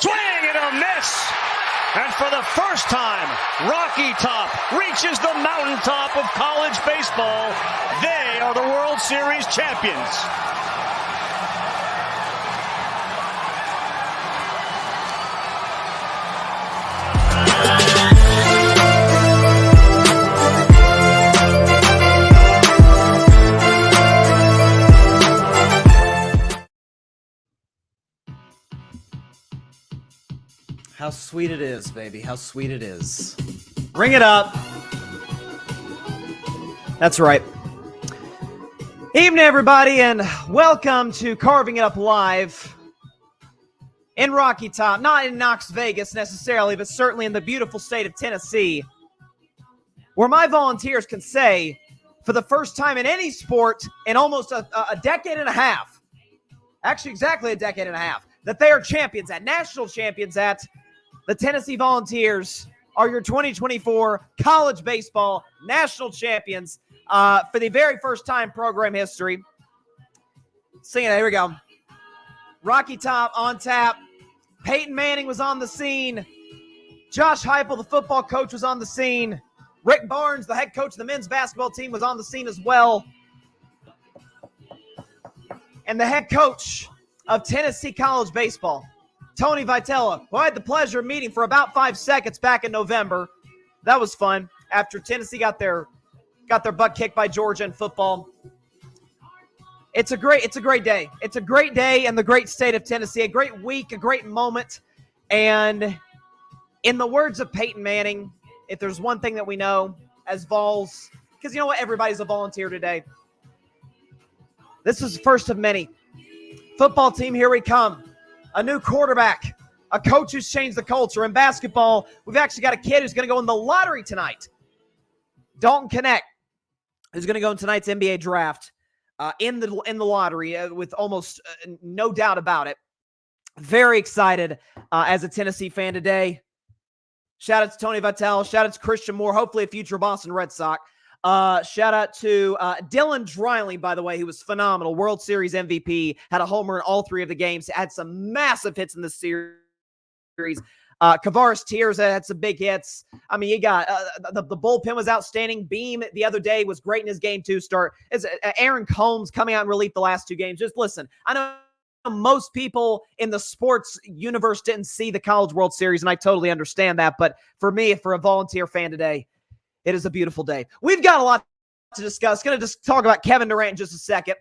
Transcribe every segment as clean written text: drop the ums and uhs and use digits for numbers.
Swing and a miss. And for the first time, Rocky Top reaches the mountaintop of college baseball. They are the World Series champions. How sweet it is, baby. How sweet it is. Ring it up. That's right. Evening, everybody, and welcome to Carving It Up Live in Rocky Top. Not in Knox Vegas necessarily, but certainly in the beautiful state of Tennessee, where my volunteers can say, for the first time in any sport in almost a decade and a half, actually exactly a decade and a half, that they are champions national champions at. The Tennessee Volunteers are your 2024 college baseball national champions for the very first time program history. Singing it, here we go. Rocky Top on tap. Peyton Manning was on the scene. Josh Heupel, the football coach, was on the scene. Rick Barnes, the head coach of the men's basketball team, was on the scene as well. And the head coach of Tennessee college baseball, Tony Vitello, who I had the pleasure of meeting for about 5 seconds back in November. That was fun. After Tennessee got their butt kicked by Georgia in football. It's a great day. It's a great day in the great state of Tennessee. A great week, a great moment. And in the words of Peyton Manning, if there's one thing that we know as Vols, because you know what? Everybody's a volunteer today. This is the first of many. Football team, here we come. A new quarterback, a coach who's changed the culture. In basketball, we've actually got a kid who's going to go in the lottery tonight. Dalton Connect, who's going to go in tonight's NBA draft in the lottery with almost no doubt about it. Very excited as a Tennessee fan today. Shout out to Tony Vitello. Shout out to Christian Moore, hopefully a future Boston Red Sox. Shout out to Dylan Dreiling, by the way, who was phenomenal. World Series MVP, had a homer in all three of the games, had some massive hits in the series. Kavaris Tears had some big hits. I mean, you got the bullpen was outstanding. Beam the other day was great in his game two start. Aaron Combs coming out in relief the last two games. Just listen, I know most people in the sports universe didn't see the College World Series, and I totally understand that. But for me, for a volunteer fan today, it is a beautiful day. We've got a lot to discuss. Going to just talk about Kevin Durant in just a second.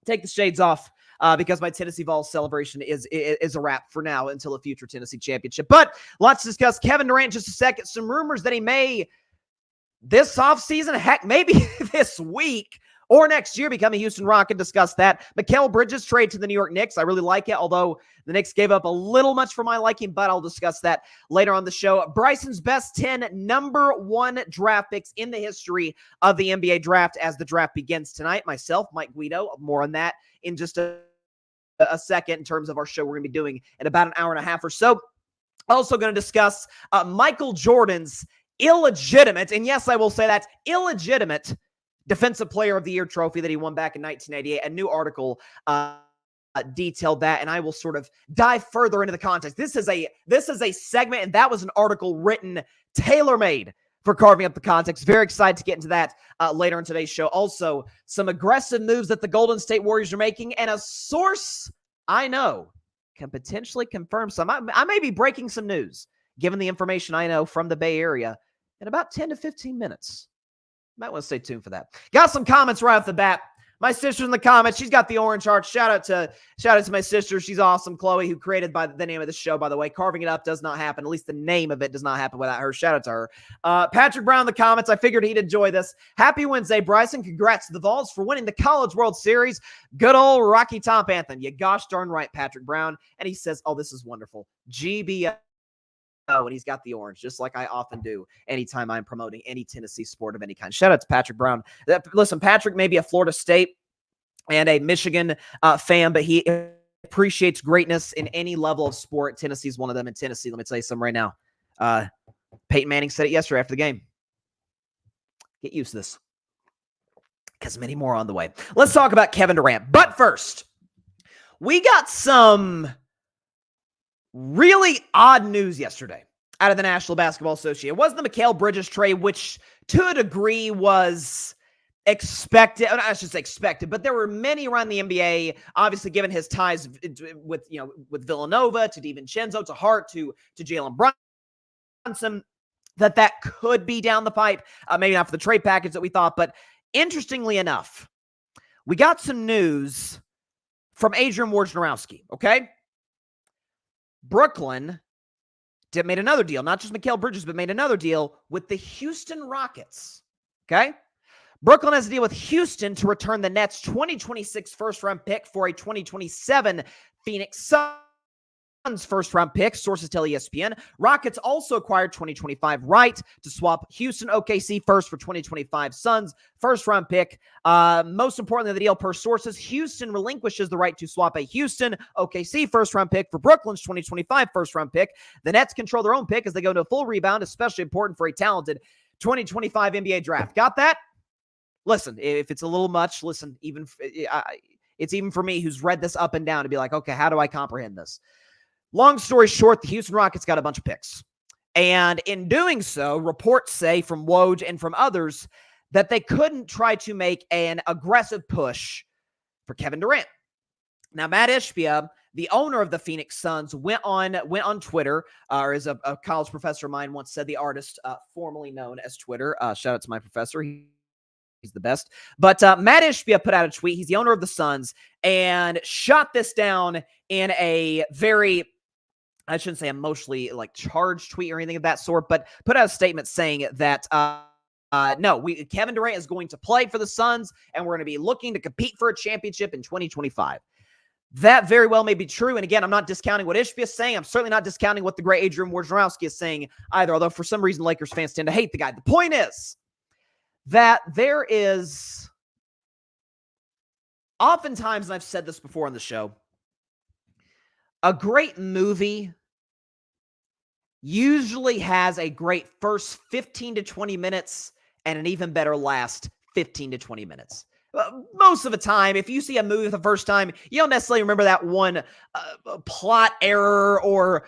Take the shades off because my Tennessee Vols celebration is a wrap for now until a future Tennessee championship. But lots to discuss. Kevin Durant in just a second. Some rumors that he may this offseason, heck, maybe this week or next year become a Houston Rocket. Discuss that. Mikal Bridges trade to the New York Knicks. I really like it, although the Knicks gave up a little much for my liking, but I'll discuss that later on the show. Bryson's best 10 number one draft picks in the history of the NBA draft as the draft begins tonight. Myself, Mike Guido, more on that in just a second in terms of our show we're going to be doing in about an hour and a half or so. Also going to discuss Michael Jordan's illegitimate, and yes, I will say that, illegitimate Defensive Player of the Year trophy that he won back in 1988. A new article detailed that, and I will sort of dive further into the context. This is a segment, and that was an article written tailor-made for Carving Up the Context. Very excited to get into that later in today's show. Also, some aggressive moves that the Golden State Warriors are making, and a source I know can potentially confirm some. I may be breaking some news, given the information I know from the Bay Area, in about 10 to 15 minutes. Might want to stay tuned for that. Got some comments right off the bat. My sister's in the comments. She's got the orange heart. Shout out to my sister. She's awesome. Chloe, who created by the name of the show, by the way. Carving It Up does not happen. At least the name of it does not happen without her. Shout out to her. Patrick Brown in the comments. I figured he'd enjoy this. Happy Wednesday, Bryson. Congrats to the Vols for winning the College World Series. Good old Rocky Top anthem. You gosh darn right, Patrick Brown. And he says, oh, this is wonderful. GBO. And he's got the orange, just like I often do anytime I'm promoting any Tennessee sport of any kind. Shout out to Patrick Brown. Listen, Patrick may be a Florida State and a Michigan fan, but he appreciates greatness in any level of sport. Tennessee's one of them. In Tennessee, let me tell you something right now. Peyton Manning said it yesterday after the game. Get used to this, because many more on the way. Let's talk about Kevin Durant. But first, we got some Really odd news yesterday out of the National Basketball Association. It wasn't the Mikal Bridges trade, which to a degree was expected. I should say expected, but there were many around the NBA, obviously given his ties with, with Villanova, to DiVincenzo, to Hart, to Jalen Brunson, that could be down the pipe. Maybe not for the trade package that we thought, but interestingly enough, we got some news from Adrian Wojnarowski, okay? Brooklyn made another deal, not just Mikal Bridges, but made another deal with the Houston Rockets, okay? Brooklyn has a deal with Houston to return the Nets' 2026 first-round pick for a 2027 Phoenix Suns first-round pick, sources tell ESPN. Rockets also acquired 2025 right to swap Houston OKC first for 2025 Suns first-round pick. Most importantly, the deal per sources, Houston relinquishes the right to swap a Houston OKC first-round pick for Brooklyn's 2025 first-round pick. The Nets control their own pick as they go into a full rebound, especially important for a talented 2025 NBA draft. Got that? Listen, if it's a little much, listen, it's even for me who's read this up and down to be like, okay, how do I comprehend this? Long story short, the Houston Rockets got a bunch of picks. And in doing so, reports say from Woj and from others that they couldn't try to make an aggressive push for Kevin Durant. Now, Matt Ishbia, the owner of the Phoenix Suns, went on Twitter, or as a college professor of mine once said, the artist formerly known as Twitter. Shout out to my professor. He's the best. But Matt Ishbia put out a tweet. He's the owner of the Suns and shot this down in a very, I shouldn't say emotionally charged tweet or anything of that sort, but put out a statement saying that Kevin Durant is going to play for the Suns and we're going to be looking to compete for a championship in 2025. That very well may be true. And again, I'm not discounting what Ishbia is saying. I'm certainly not discounting what the great Adrian Wojnarowski is saying either, although for some reason Lakers fans tend to hate the guy. The point is that there is oftentimes, and I've said this before on the show, a great movie usually has a great first 15 to 20 minutes and an even better last 15 to 20 minutes. Most of the time, if you see a movie for the first time, you don't necessarily remember that one plot error or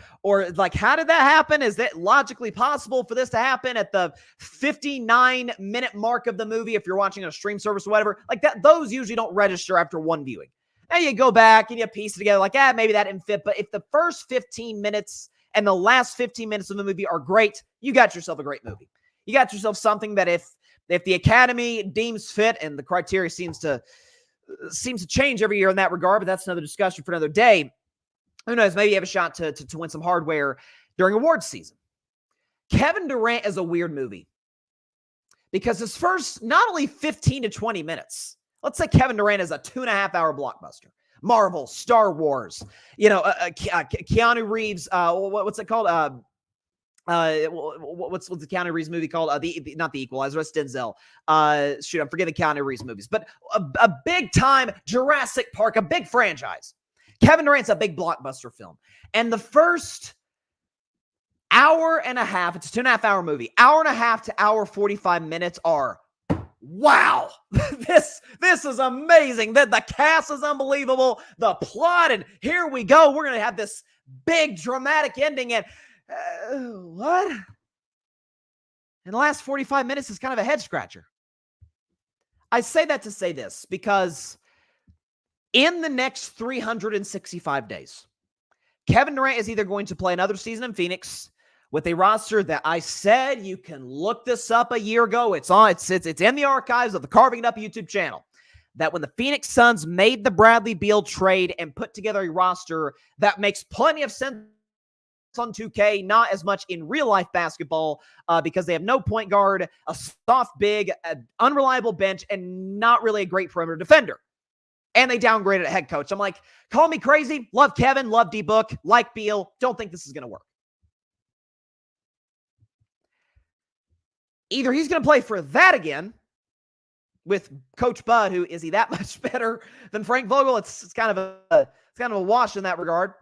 how did that happen? Is that logically possible for this to happen at the 59-minute mark of the movie if you're watching on a stream service or whatever? Those usually don't register after one viewing. Now you go back and you piece it together maybe that didn't fit. But if the first 15 minutes and the last 15 minutes of the movie are great, you got yourself a great movie. You got yourself something that if the Academy deems fit, and the criteria seems to change every year in that regard, but that's another discussion for another day. Who knows? Maybe you have a shot to win some hardware during awards season. Kevin Durant is a weird movie because his first not only 15 to 20 minutes, let's say Kevin Durant is a 2.5-hour blockbuster. Marvel, Star Wars, Keanu Reeves, what's it called? What's the Keanu Reeves movie called? Not The Equalizer, it's Denzel. I'm forgetting Keanu Reeves movies, but a big time Jurassic Park, a big franchise. Kevin Durant's a big blockbuster film. And the first hour and a half, it's a 2.5-hour movie, hour and a half to hour 45 minutes are, wow, this is amazing. The cast is unbelievable. The plot, and here we go. We're going to have this big dramatic ending, and what? And the last 45 minutes is kind of a head scratcher. I say that to say this because in the next 365 days, Kevin Durant is either going to play another season in Phoenix with a roster that I said you can look this up a year ago. It's in the archives of the Carving It Up YouTube channel. That when the Phoenix Suns made the Bradley Beal trade and put together a roster that makes plenty of sense on 2K, not as much in real life basketball because they have no point guard, a soft big, unreliable bench, and not really a great perimeter defender. And they downgraded a head coach. I'm like, call me crazy. Love Kevin, love D-Book, like Beal. Don't think this is going to work. Either he's going to play for that again with Coach Bud, who is he that much better than Frank Vogel? It's kind of a wash in that regard.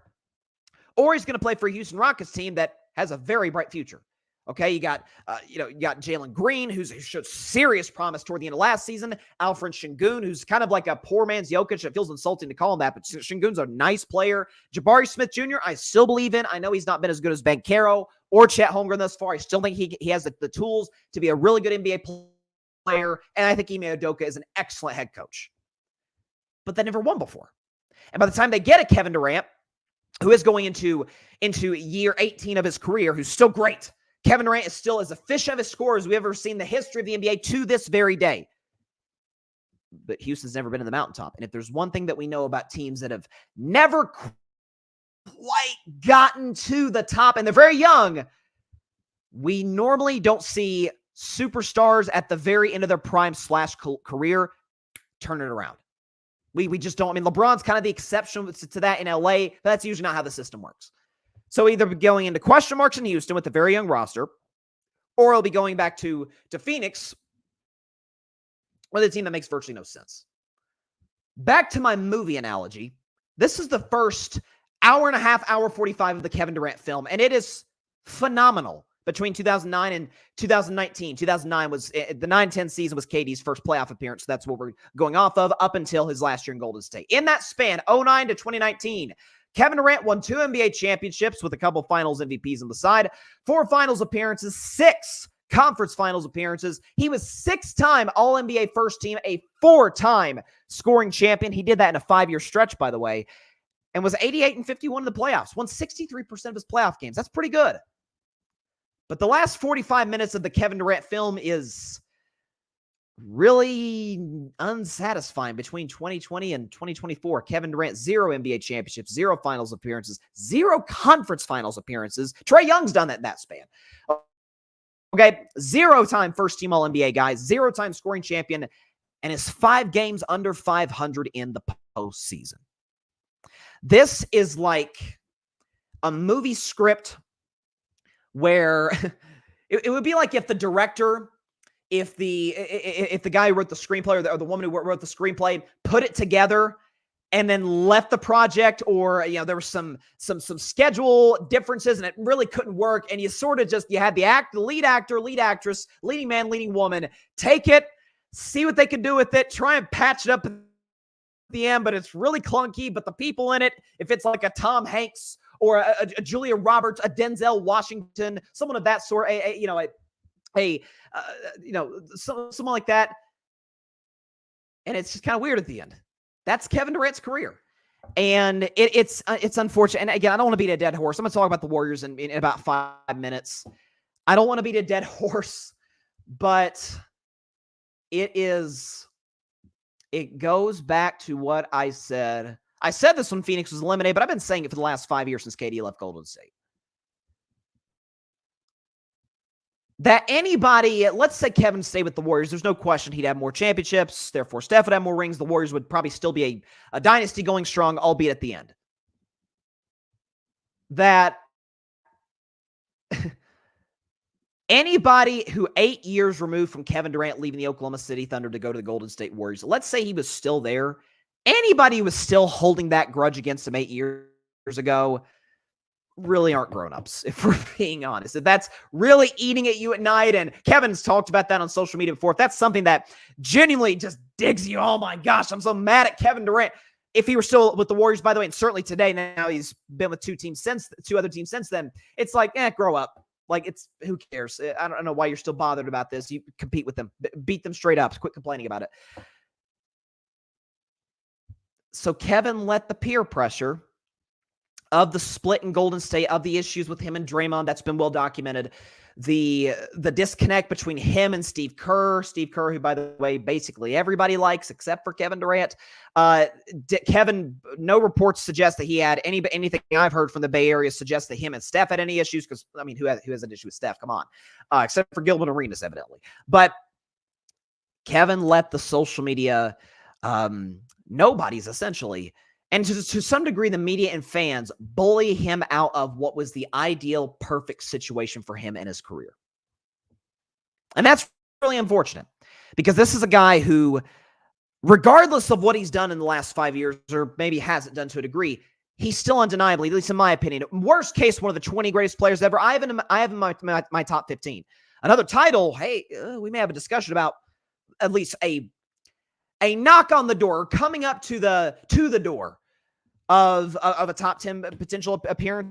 Or he's going to play for a Houston Rockets team that has a very bright future. Okay, you got Jalen Green, who showed serious promise toward the end of last season. Alfred Şengün, who's kind of like a poor man's Jokic. It feels insulting to call him that, but Şengün's a nice player. Jabari Smith Jr., I still believe in. I know he's not been as good as Banchero or Chet Holmgren thus far. I still think he has the tools to be a really good NBA player, and I think Ime Udoka is an excellent head coach. But they never won before. And by the time they get a Kevin Durant, who is going into year 18 of his career, who's still great, Kevin Durant is still as efficient of a scorer as we've ever seen in the history of the NBA to this very day. But Houston's never been in the mountaintop. And if there's one thing that we know about teams that have never quite gotten to the top and they're very young, we normally don't see superstars at the very end of their prime / career turn it around. We just don't. I mean, LeBron's kind of the exception to that in LA, but that's usually not how the system works. So either going into question marks in Houston with a very young roster, or he'll be going back to Phoenix with a team that makes virtually no sense. Back to my movie analogy. This is the first hour and a half, hour 45 of the Kevin Durant film, and it is phenomenal. Between 2009 and 2019, 2009 was the 9-10 season was KD's first playoff appearance. So that's what we're going off of up until his last year in Golden State. In that span, 2009 to 2019, Kevin Durant won 2 NBA championships with a couple finals MVPs on the side, 4 finals appearances, 6 conference finals appearances. He was 6-time All-NBA first team, a 4-time scoring champion. He did that in a 5-year stretch, by the way, and was 88-51 in the playoffs, won 63% of his playoff games. That's pretty good. But the last 45 minutes of the Kevin Durant film is really unsatisfying. Between 2020 and 2024, Kevin Durant, 0 NBA championships, 0 finals appearances, 0 conference finals appearances. Trae Young's done that in that span. Okay, 0-time first-team All-NBA guy, 0-time scoring champion, and is 5 games under 500 in the postseason. This is like a movie script where it would be like if the director, if the guy who wrote the screenplay or the woman who wrote the screenplay put it together and then left the project, or there was some schedule differences and it really couldn't work, and you sort of just, you had the lead actor, lead actress, leading man, leading woman, take it, see what they can do with it, try and patch it up at the end, but it's really clunky. But the people in it, if it's like a Tom Hanks or a Julia Roberts, a Denzel Washington, someone of that sort, someone like that, and it's just kind of weird at the end. That's Kevin Durant's career, and it's unfortunate. And again, I don't want to beat a dead horse. I'm going to talk about the Warriors in about 5 minutes. I don't want to beat a dead horse, but it goes back to what I said. I said this when Phoenix was eliminated, but I've been saying it for the last 5 years since KD left Golden State. That anybody, let's say Kevin stayed with the Warriors, there's no question he'd have more championships. Therefore, Steph would have more rings. The Warriors would probably still be a dynasty going strong, albeit at the end. That anybody who 8 years removed from Kevin Durant leaving the Oklahoma City Thunder to go to the Golden State Warriors, let's say he was still there, anybody who was still holding that grudge against him 8 years ago really aren't grown-ups, if we're being honest. If that's really eating at you at night, and Kevin's talked about that on social media before, if that's something that genuinely just digs you, oh my gosh, I'm so mad at Kevin Durant. If he were still with the Warriors, by the way, and certainly today, now he's been with 2 other teams since then, it's like, grow up. Like, it's, who cares? I don't know why you're still bothered about this. You compete with them. Beat them straight up. Quit complaining about it. So Kevin let the peer pressure of the split in Golden State, of the issues with him and Draymond, that's been well documented. The disconnect between him and Steve Kerr, who, by the way, basically everybody likes except for Kevin Durant. Kevin, no reports suggest that he had anything I've heard from the Bay Area suggests that him and Steph had any issues, because, I mean, who has an issue with Steph? Come on. Except for Gilbert Arenas, evidently. But Kevin let the social media, nobodies essentially, and to some degree, the media and fans bully him out of what was the ideal, perfect situation for him in his career. And that's really unfortunate, because this is a guy who, regardless of what he's done in the last 5 years, or maybe hasn't done to a degree, he's still undeniably, at least in my opinion, worst case, one of the 20 greatest players ever. I have him in my top 15. Another title, hey, we may have a discussion about at least a knock on the door, coming up to the door of a top 10 potential appearance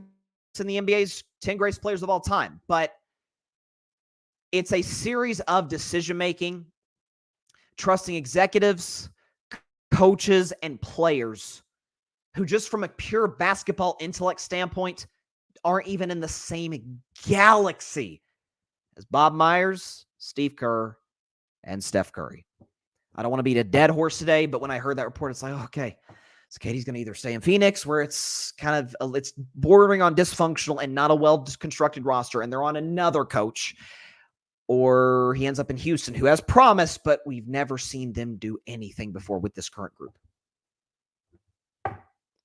in the NBA's 10 greatest players of all time. But it's a series of decision-making, trusting executives, coaches, and players who just from a pure basketball intellect standpoint aren't even in the same galaxy as Bob Myers, Steve Kerr, and Steph Curry. I don't want to beat a dead horse today, but when I heard that report, it's like, oh, okay, so Katie's going to either stay in Phoenix, where it's kind of, it's bordering on dysfunctional and not a well-constructed roster, and they're on another coach, or he ends up in Houston, who has promise, but we've never seen them do anything before with this current group.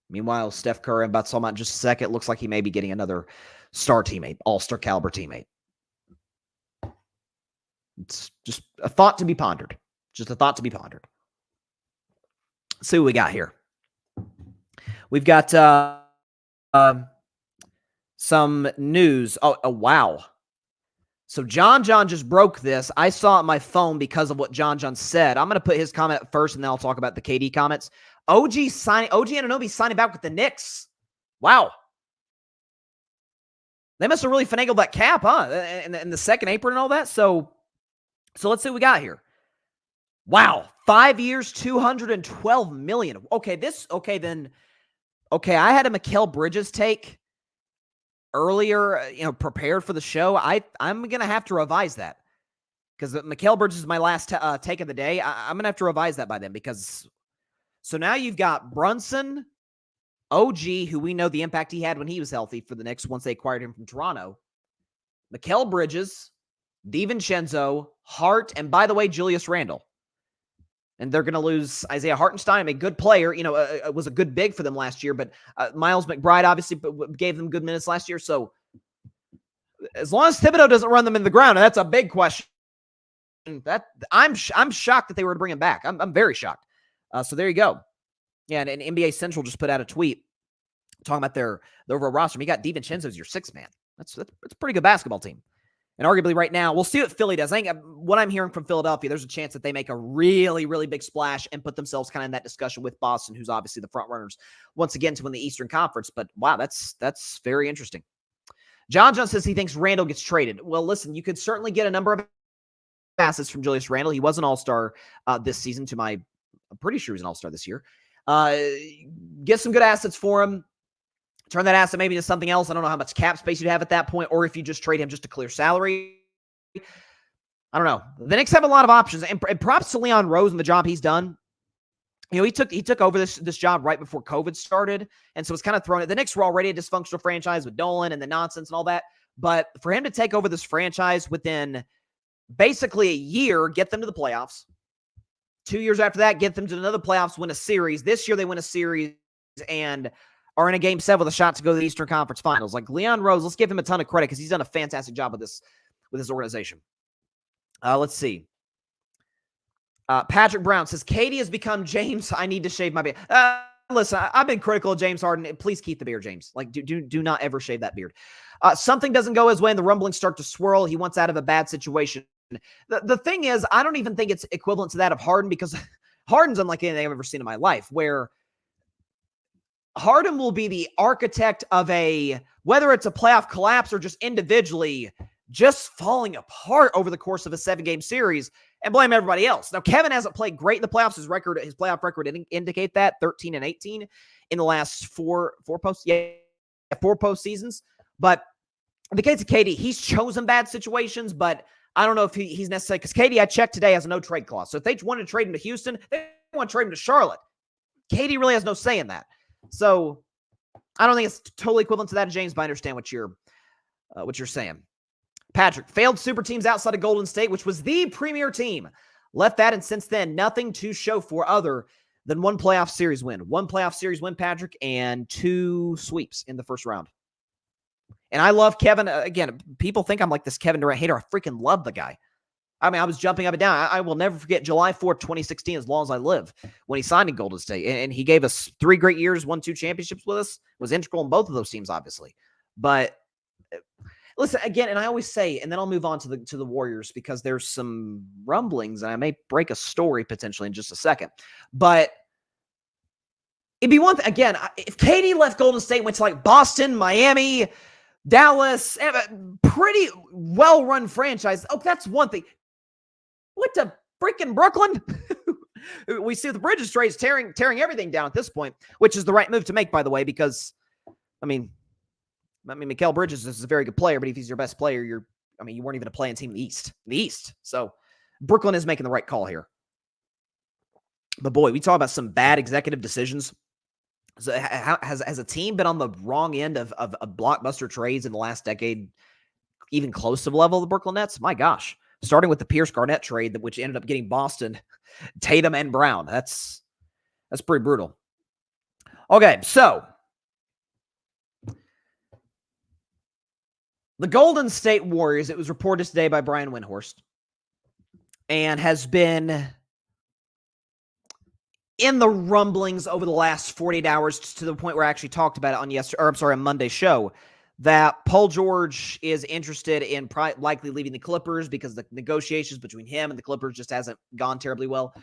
Meanwhile, Steph Curry, I'm about to talk about in just a second, looks like he may be getting another star teammate, all-star caliber teammate. It's just a thought to be pondered. Just a thought to be pondered. Let's see what we got here. We've got some news. Oh, wow. So John just broke this. I saw it on my phone because of what John said. I'm going to put his comment first, and then I'll talk about the KD comments. OG Anunoby signing back with the Knicks. Wow. They must have really finagled that cap, huh? And the second apron and all that. So let's see what we got here. Wow. 5 years, $212 million. Okay, I had a Mikal Bridges take earlier, prepared for the show. I'm going to have to revise that because Mikal Bridges is my last take of the day. I'm going to have to revise that by then because so now you've got Brunson, OG, who we know the impact he had when he was healthy for the Knicks once they acquired him from Toronto, Mikal Bridges, DiVincenzo, Hart, and by the way, Julius Randle. And they're going to lose Isaiah Hartenstein, a good player. Was a good big for them last year, but Miles McBride obviously gave them good minutes last year. So as long as Thibodeau doesn't run them in the ground, and that's a big question. That I'm shocked that they were to bring him back. I'm very shocked. So there you go. Yeah, and NBA Central just put out a tweet talking about their overall roster. You got DiVincenzo as your sixth man. That's a pretty good basketball team. And arguably right now, we'll see what Philly does. I think what I'm hearing from Philadelphia, there's a chance that they make a really, really big splash and put themselves kind of in that discussion with Boston, who's obviously the front runners once again to win the Eastern Conference. But wow, that's very interesting. John says he thinks Randle gets traded. Well, listen, you could certainly get a number of assets from Julius Randle. He was an all-star this season I'm pretty sure he was an all-star this year. Get some good assets for him. Turn that asset maybe into something else. I don't know how much cap space you'd have at that point, or if you just trade him just to clear salary. I don't know. The Knicks have a lot of options, and props to Leon Rose and the job he's done. He took over this job right before COVID started, and so it's kind of thrown it. The Knicks were already a dysfunctional franchise with Dolan and the nonsense and all that, but for him to take over this franchise within basically a year, get them to the playoffs. 2 years after that, get them to another playoffs, win a series. This year they win a series and are in a game 7 with a shot to go to the Eastern Conference Finals. Like Leon Rose, let's give him a ton of credit because he's done a fantastic job with this organization. Let's see. Patrick Brown says, Katie has become James. I need to shave my beard. Listen, I've been critical of James Harden. Please keep the beard, James. Like, do not ever shave that beard. Something doesn't go his way and the rumblings start to swirl. He wants out of a bad situation. The thing is, I don't even think it's equivalent to that of Harden because Harden's unlike anything I've ever seen in my life, where Harden will be the architect of whether it's a playoff collapse or just individually just falling apart over the course of a 7-game series and blame everybody else. Now, Kevin hasn't played great in the playoffs. His playoff record didn't indicate that, 13-18 in the last four postseasons. But in the case of KD, he's chosen bad situations, but I don't know if he's necessary because KD, I checked today, has a no trade clause. So if they want to trade him to Houston, they want to trade him to Charlotte. KD really has no say in that. So I don't think it's totally equivalent to that, James, but I understand what you're saying. Patrick, failed super teams outside of Golden State, which was the premier team. Left that, and since then, nothing to show for other than one playoff series win. One playoff series win, Patrick, and 2 sweeps in the first round. And I love Kevin. Again, people think I'm like this Kevin Durant hater. I freaking love the guy. I mean, I was jumping up and down. I will never forget July 4th, 2016, as long as I live, when he signed in Golden State. And he gave us 3 great years, won 2 championships with us, was integral in both of those teams, obviously. But listen, again, and I always say, and then I'll move on to the Warriors because there's some rumblings, and I may break a story potentially in just a second. But it'd be one thing, again, if KD left Golden State, went to like Boston, Miami, Dallas, pretty well-run franchise. Oh, that's one thing. Went to freaking Brooklyn. We see the Bridges trades tearing everything down at this point, which is the right move to make, by the way, because, I mean, Mikal Bridges is a very good player, but if he's your best player, you weren't even a playing team in the East. So Brooklyn is making the right call here. But boy, we talk about some bad executive decisions. So has a team been on the wrong end of blockbuster trades in the last decade, even close to the level of the Brooklyn Nets? My gosh. Starting with the Pierce Garnett trade, which ended up getting Boston, Tatum and Brown. That's pretty brutal. Okay, so the Golden State Warriors, it was reported today by Brian Windhorst, and has been in the rumblings over the last 48 hours to the point where I actually talked about it on Monday's show, that Paul George is interested in likely leaving the Clippers because the negotiations between him and the Clippers just hasn't gone terribly well.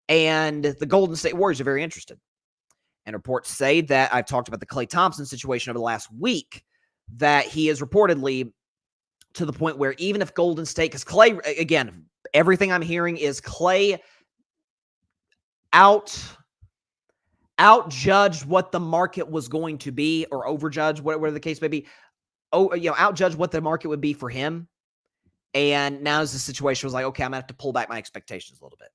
And the Golden State Warriors are very interested. And reports say that I've talked about the Klay Thompson situation over the last week, that he is reportedly to the point where even if Golden State, because Klay, again, everything I'm hearing is Klay outjudged what the market was going to be, or overjudged, whatever the case may be. Outjudged what the market would be for him. And now is the situation was like, okay, I'm going to have to pull back my expectations a little bit.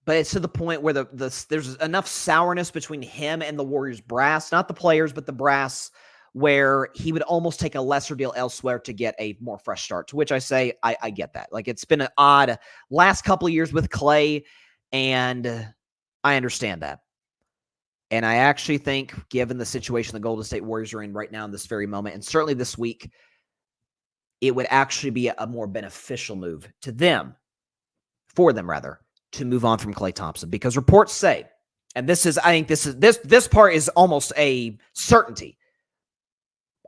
But it's to the point where there's enough sourness between him and the Warriors brass, not the players, but the brass, where he would almost take a lesser deal elsewhere to get a more fresh start, to which I say, I get that. Like, it's been an odd last couple of years with Klay, and I understand that. And I actually think, given the situation the Golden State Warriors are in right now in this very moment, and certainly this week, it would actually be a more beneficial move to them, for them rather, to move on from Klay Thompson. Because reports say, and this part is almost a certainty,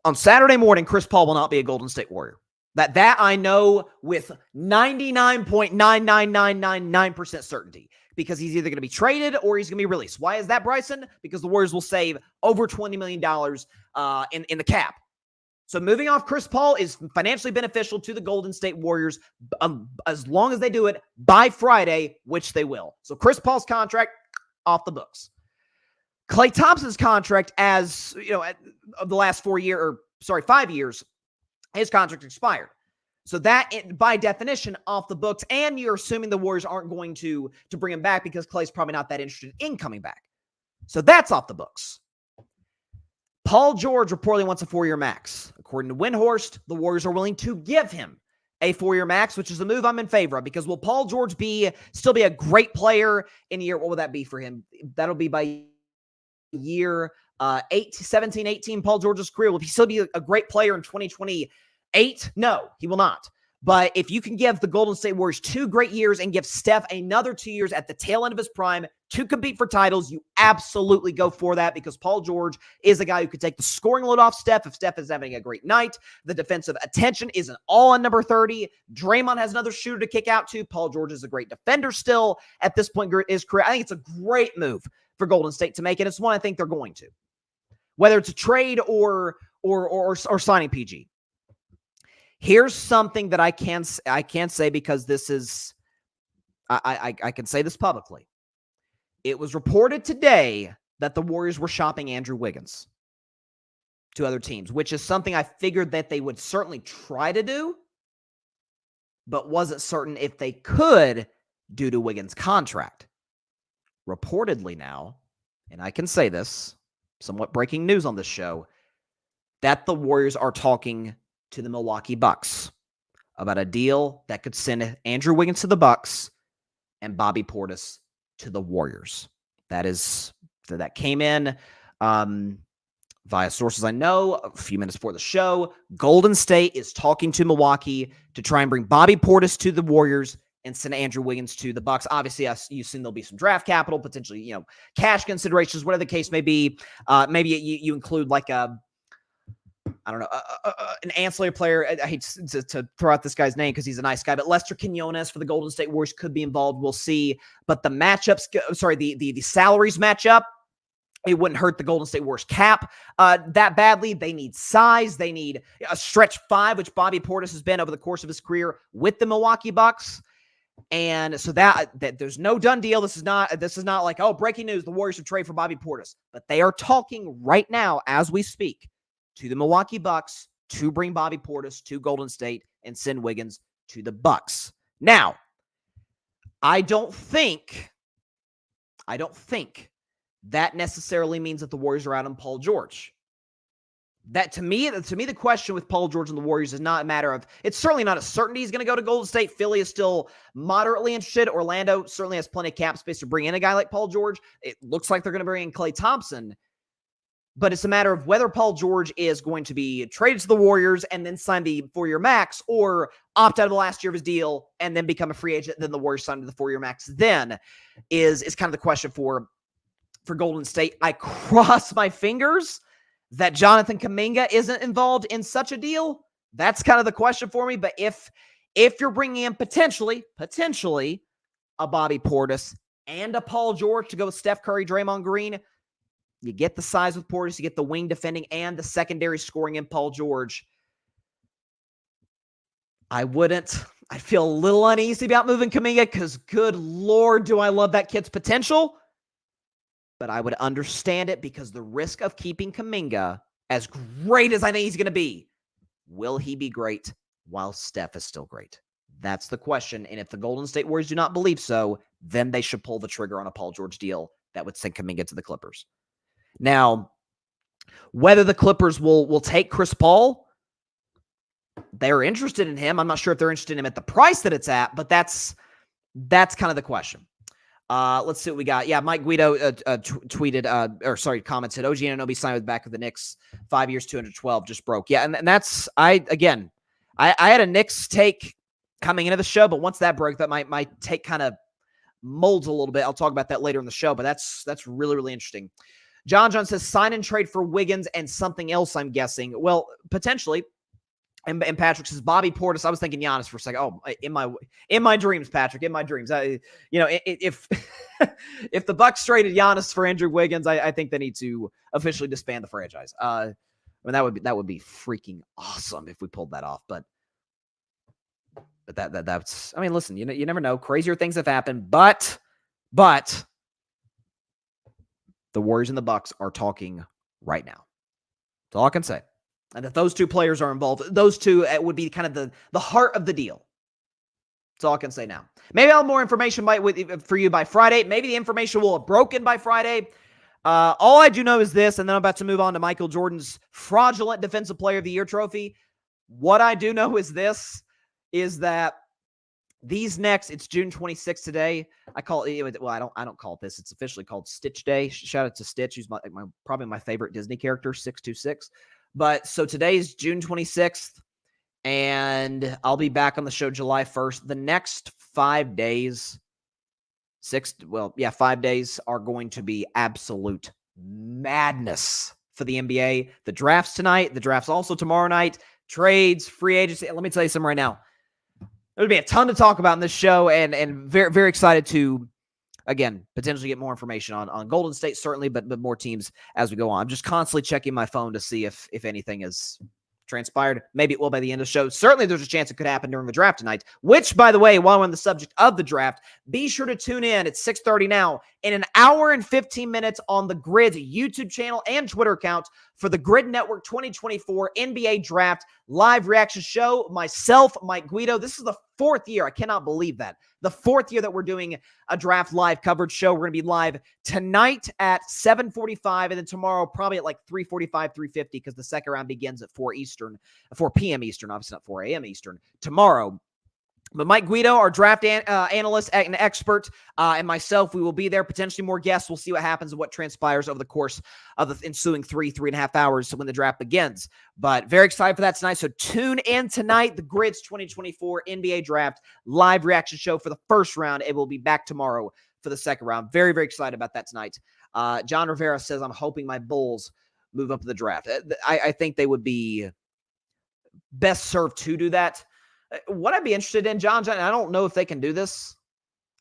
on Saturday morning, Chris Paul will not be a Golden State Warrior. That I know with 99.99999% certainty. Because he's either going to be traded or he's going to be released. Why is that, Bryson? Because the Warriors will save over $20 million in the cap. So moving off Chris Paul is financially beneficial to the Golden State Warriors as long as they do it by Friday, which they will. So Chris Paul's contract off the books. Klay Thompson's contract, as you know, of the last 5 years, his contract expired. So that, by definition, off the books, and you're assuming the Warriors aren't going to bring him back because Klay's probably not that interested in coming back. So that's off the books. Paul George reportedly wants a 4-year max. According to Windhorst, the Warriors are willing to give him a 4-year max, which is a move I'm in favor of, because will Paul George still be a great player in year, what would that be for him? That'll be by year 17, 18, Paul George's career. Will he still be a great player in 2028? No, he will not. But if you can give the Golden State Warriors 2 great years and give Steph another 2 years at the tail end of his prime to compete for titles, you absolutely go for that, because Paul George is a guy who could take the scoring load off Steph if Steph is having a great night. The defensive attention isn't all on number 30. Draymond has another shooter to kick out to. Paul George is a great defender still at this point in his career. I think it's a great move for Golden State to make, and it's one I think they're going to. Whether it's a trade or signing PG. Here's something that I can't say, because this is, I can say this publicly. It was reported today that the Warriors were shopping Andrew Wiggins to other teams, which is something I figured that they would certainly try to do, but wasn't certain if they could due to Wiggins' contract. Reportedly now, and I can say this, somewhat breaking news on this show, that the Warriors are talking to the Milwaukee Bucks about a deal that could send Andrew Wiggins to the Bucks and Bobby Portis to the Warriors. That came in Via sources I know, a few minutes before the show, Golden State is talking to Milwaukee to try and bring Bobby Portis to the Warriors and send Andrew Wiggins to the Bucks. Obviously, you've seen there'll be some draft capital, potentially, cash considerations, whatever the case may be. Maybe you include like an ancillary player. I hate to throw out this guy's name because he's a nice guy, but Lester Quinones for the Golden State Warriors could be involved. We'll see. But the the salaries match up. It wouldn't hurt the Golden State Warriors cap that badly. They need size. They need a stretch five, which Bobby Portis has been over the course of his career with the Milwaukee Bucks. And so that there's no done deal. This is not like, oh, breaking news, the Warriors should trade for Bobby Portis. But they are talking right now as we speak to the Milwaukee Bucks to bring Bobby Portis to Golden State and send Wiggins to the Bucks. Now, I don't think that necessarily means that the Warriors are out on Paul George. That to me, the question with Paul George and the Warriors is not a matter of, it's certainly not a certainty he's going to go to Golden State. Philly is still moderately interested. Orlando certainly has plenty of cap space to bring in a guy like Paul George. It looks like they're going to bring in Klay Thompson. But it's a matter of whether Paul George is going to be traded to the Warriors and then sign the 4-year max, or opt out of the last year of his deal and then become a free agent. Then the Warriors sign to the 4-year max. Then is kind of the question for Golden State. I cross my fingers that Jonathan Kuminga isn't involved in such a deal. That's kind of the question for me. But if you're bringing in potentially a Bobby Portis and a Paul George to go with Steph Curry, Draymond Green, you get the size with Portis, you get the wing defending and the secondary scoring in Paul George. I'd feel a little uneasy about moving Kuminga because good Lord, do I love that kid's potential. But I would understand it because the risk of keeping Kuminga, as great as I think he's going to be, will he be great while Steph is still great? That's the question. And if the Golden State Warriors do not believe so, then they should pull the trigger on a Paul George deal that would send Kuminga to the Clippers. Now, whether the Clippers will take Chris Paul, they're interested in him. I'm not sure if they're interested in him at the price that it's at, but that's kind of the question. Let's see what we got. Yeah, Mike Guido commented, OG Anunoby signed with back of the Knicks, 5 years, 212, just broke. Yeah, and that's, I had a Knicks take coming into the show, but once that broke, that my take kind of molds a little bit. I'll talk about that later in the show, but that's really, really interesting. John says, sign and trade for Wiggins and something else, I'm guessing. Well, potentially. And Patrick says, Bobby Portis. I was thinking Giannis for a second. Oh, in my dreams, Patrick, in my dreams. If if the Bucks traded Giannis for Andrew Wiggins, I think they need to officially disband the franchise. That would be freaking awesome if we pulled that off. But that's. I mean, listen, you never know. Crazier things have happened, but the Warriors and the Bucks are talking right now. That's all I can say. And if those two players are involved, those two would be kind of the heart of the deal. That's all I can say now. Maybe I'll have more information for you by Friday. Maybe the information will have broken by Friday. All I do know is this, and then I'm about to move on to Michael Jordan's fraudulent Defensive Player of the Year trophy. What I do know is this, is that these next, it's June 26th today. I call it, well, I don't call it this. It's officially called Stitch Day. Shout out to Stitch, who's probably my favorite Disney character, 626. But so today's June 26th, and I'll be back on the show July 1st. The next 5 days, 5 days are going to be absolute madness for the NBA. The draft's tonight. The draft's also tomorrow night. Trades, free agency. Let me tell you something right now. There'll be a ton to talk about in this show, and very, very excited to, again, potentially get more information on Golden State, certainly, but more teams as we go on. I'm just constantly checking my phone to see if anything is transpired. Maybe it will by the end of the show. Certainly, there's a chance it could happen during the draft tonight, which, by the way, while we're on the subject of the draft, be sure to tune in at 6:30 now in an hour and 15 minutes on the Grid's YouTube channel and Twitter account for the Grid Network 2024 NBA Draft live reaction show. Myself, Mike Guido. This is the 4th year. I cannot believe that. The 4th year that we're doing a draft live coverage show. We're going to be live tonight at 7:45, and then tomorrow probably at like 3:45, 3:50, because the second round begins at 4 p.m. Eastern, obviously not 4 a.m. Eastern. Tomorrow, But Mike Guido, our draft analyst and expert, and myself, we will be there. Potentially more guests. We'll see what happens and what transpires over the course of the ensuing 3.5 hours when the draft begins. But very excited for that tonight. So tune in tonight. The Grids 2024 NBA Draft live reaction show for the first round. It will be back tomorrow for the second round. Very, very excited about that tonight. John Rivera says, I'm hoping my Bulls move up to the draft. I think they would be best served to do that. What I'd be interested in, John, I don't know if they can do this.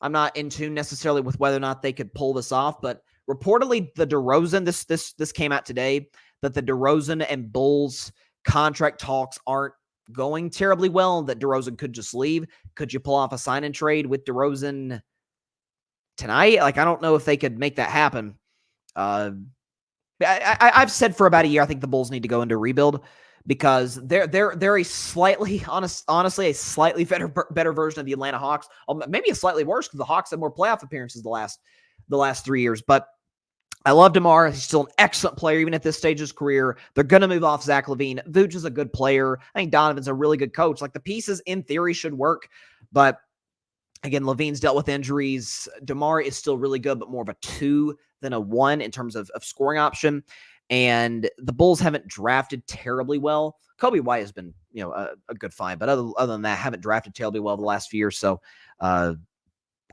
I'm not in tune necessarily with whether or not they could pull this off, but reportedly the DeRozan, this came out today, that the DeRozan and Bulls contract talks aren't going terribly well, that DeRozan could just leave. Could you pull off a sign and trade with DeRozan tonight? Like, I don't know if they could make that happen. I've said for about a year, I think the Bulls need to go into rebuild, because they're a slightly, honestly, a slightly better version of the Atlanta Hawks. Maybe a slightly worse, because the Hawks have more playoff appearances the last 3 years. But I love DeMar. He's still an excellent player, even at this stage of his career. They're going to move off Zach LaVine. Vooch is a good player. I think Donovan's a really good coach. Like, the pieces, in theory, should work. But, again, LaVine's dealt with injuries. DeMar is still really good, but more of a 2 than a 1 in terms of scoring option. And the Bulls haven't drafted terribly well. Kobe White has been, a good find, but other than that, haven't drafted terribly well the last few years. So I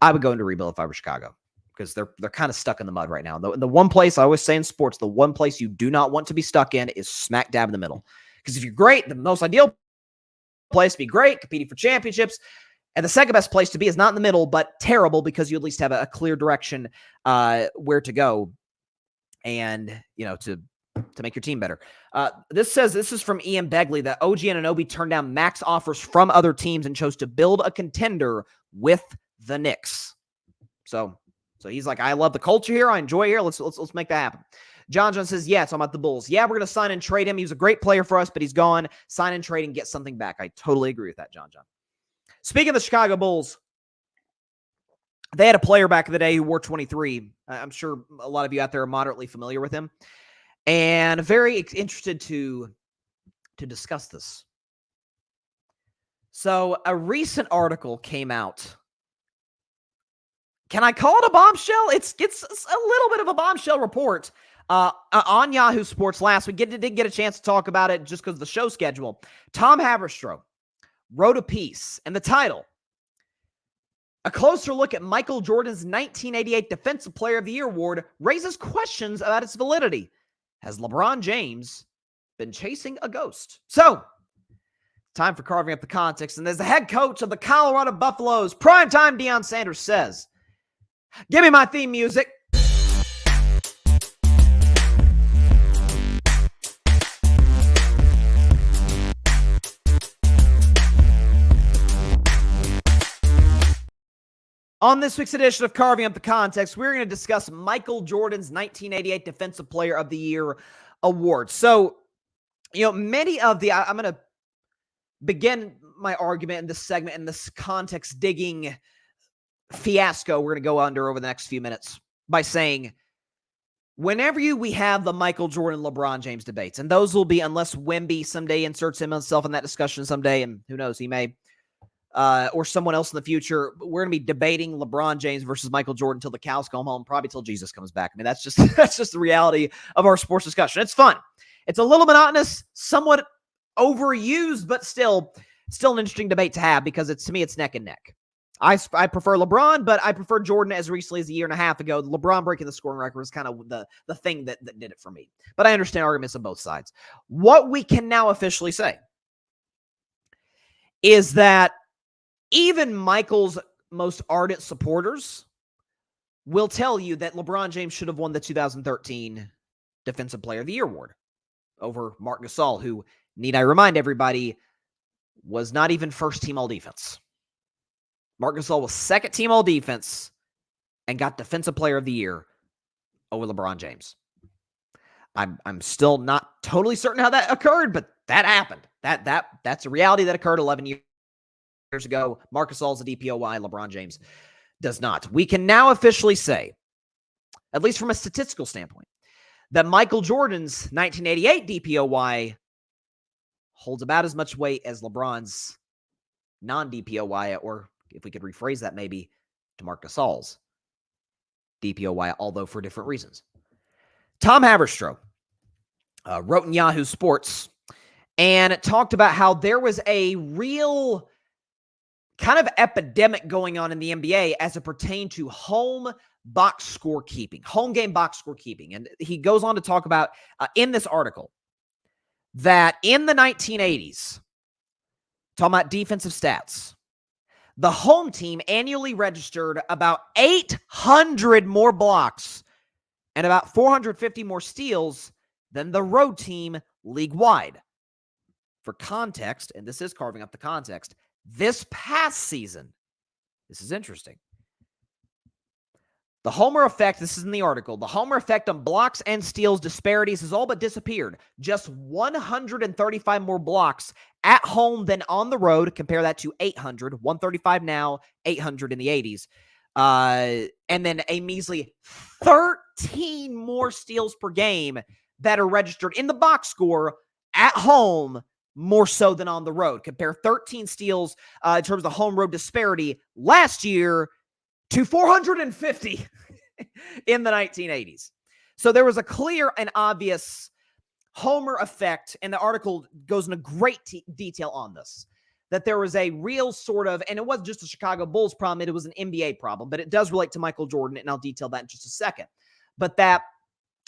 would go into rebuild if I were Chicago, because they're kind of stuck in the mud right now. The one place I always say in sports, the one place you do not want to be stuck in is smack dab in the middle. Because if you're great, the most ideal place to be great, competing for championships. And the second best place to be is not in the middle, but terrible, because you at least have a clear direction where to go. And, to make your team better. This is from Ian Begley, that OG Anunoby turned down max offers from other teams and chose to build a contender with the Knicks. So he's like, I love the culture here. I enjoy it here. Let's make that happen. John says, yeah, it's all about the Bulls. Yeah, we're going to sign and trade him. He was a great player for us, but he's gone. Sign and trade and get something back. I totally agree with that, John. Speaking of the Chicago Bulls, they had a player back in the day who wore 23. I'm sure a lot of you out there are moderately familiar with him. And very interested to discuss this. So a recent article came out. Can I call it a bombshell? It's a little bit of a bombshell report on Yahoo Sports last week. Didn't get a chance to talk about it just because of the show schedule. Tom Haberstroh wrote a piece, and the title, a closer look at Michael Jordan's 1988 Defensive Player of the Year award raises questions about its validity. Has LeBron James been chasing a ghost? So, time for carving up the context. And as the head coach of the Colorado Buffaloes, primetime Deion Sanders says, give me my theme music. On this week's edition of Carving Up the Context, we're going to discuss Michael Jordan's 1988 Defensive Player of the Year award. So, many of the, I'm going to begin my argument in this segment, in this context digging fiasco we're going to go under over the next few minutes, by saying, whenever we have the Michael Jordan, LeBron James debates, and those will be, unless Wemby someday inserts himself in that discussion someday, and who knows, he may, or someone else in the future, we're going to be debating LeBron James versus Michael Jordan until the cows come home, probably till Jesus comes back. I mean, that's just the reality of our sports discussion. It's fun. It's a little monotonous, somewhat overused, but still an interesting debate to have, because to me, it's neck and neck. I prefer LeBron, but I prefer Jordan as recently as a year and a half ago. LeBron breaking the scoring record was kind of the thing that did it for me. But I understand arguments on both sides. What we can now officially say is that even Michael's most ardent supporters will tell you that LeBron James should have won the 2013 Defensive Player of the Year award over Marc Gasol, who, need I remind everybody, was not even first team all defense. Marc Gasol was second team all defense and got Defensive Player of the Year over LeBron James. I'm still not totally certain how that occurred, but that happened. That's a reality that occurred 11 years ago. Marc Gasol's a DPOY, LeBron James does not. We can now officially say, at least from a statistical standpoint, that Michael Jordan's 1988 DPOY holds about as much weight as LeBron's non-DPOY, or if we could rephrase that, maybe DeMarc Gasol's DPOY, although for different reasons. Tom Haberstroh wrote in Yahoo Sports and talked about how there was a real kind of epidemic going on in the NBA as it pertained to home box scorekeeping, home game box scorekeeping. And he goes on to talk about in this article that in the 1980s, talking about defensive stats, the home team annually registered about 800 more blocks and about 450 more steals than the road team league-wide. For context, and this is carving up the context, this past season, this is interesting. The Homer effect, this is in the article, the Homer effect on blocks and steals disparities has all but disappeared. Just 135 more blocks at home than on the road. Compare that to 800, 135 now, 800 in the 80s. And then a measly 13 more steals per game that are registered in the box score at home, more so than on the road. Compare 13 steals in terms of home road disparity last year to 450 in the 1980s. So there was a clear and obvious Homer effect, and the article goes into great detail on this, that there was a real sort of, and it wasn't just a Chicago Bulls problem, it was an NBA problem, but it does relate to Michael Jordan, and I'll detail that in just a second. But that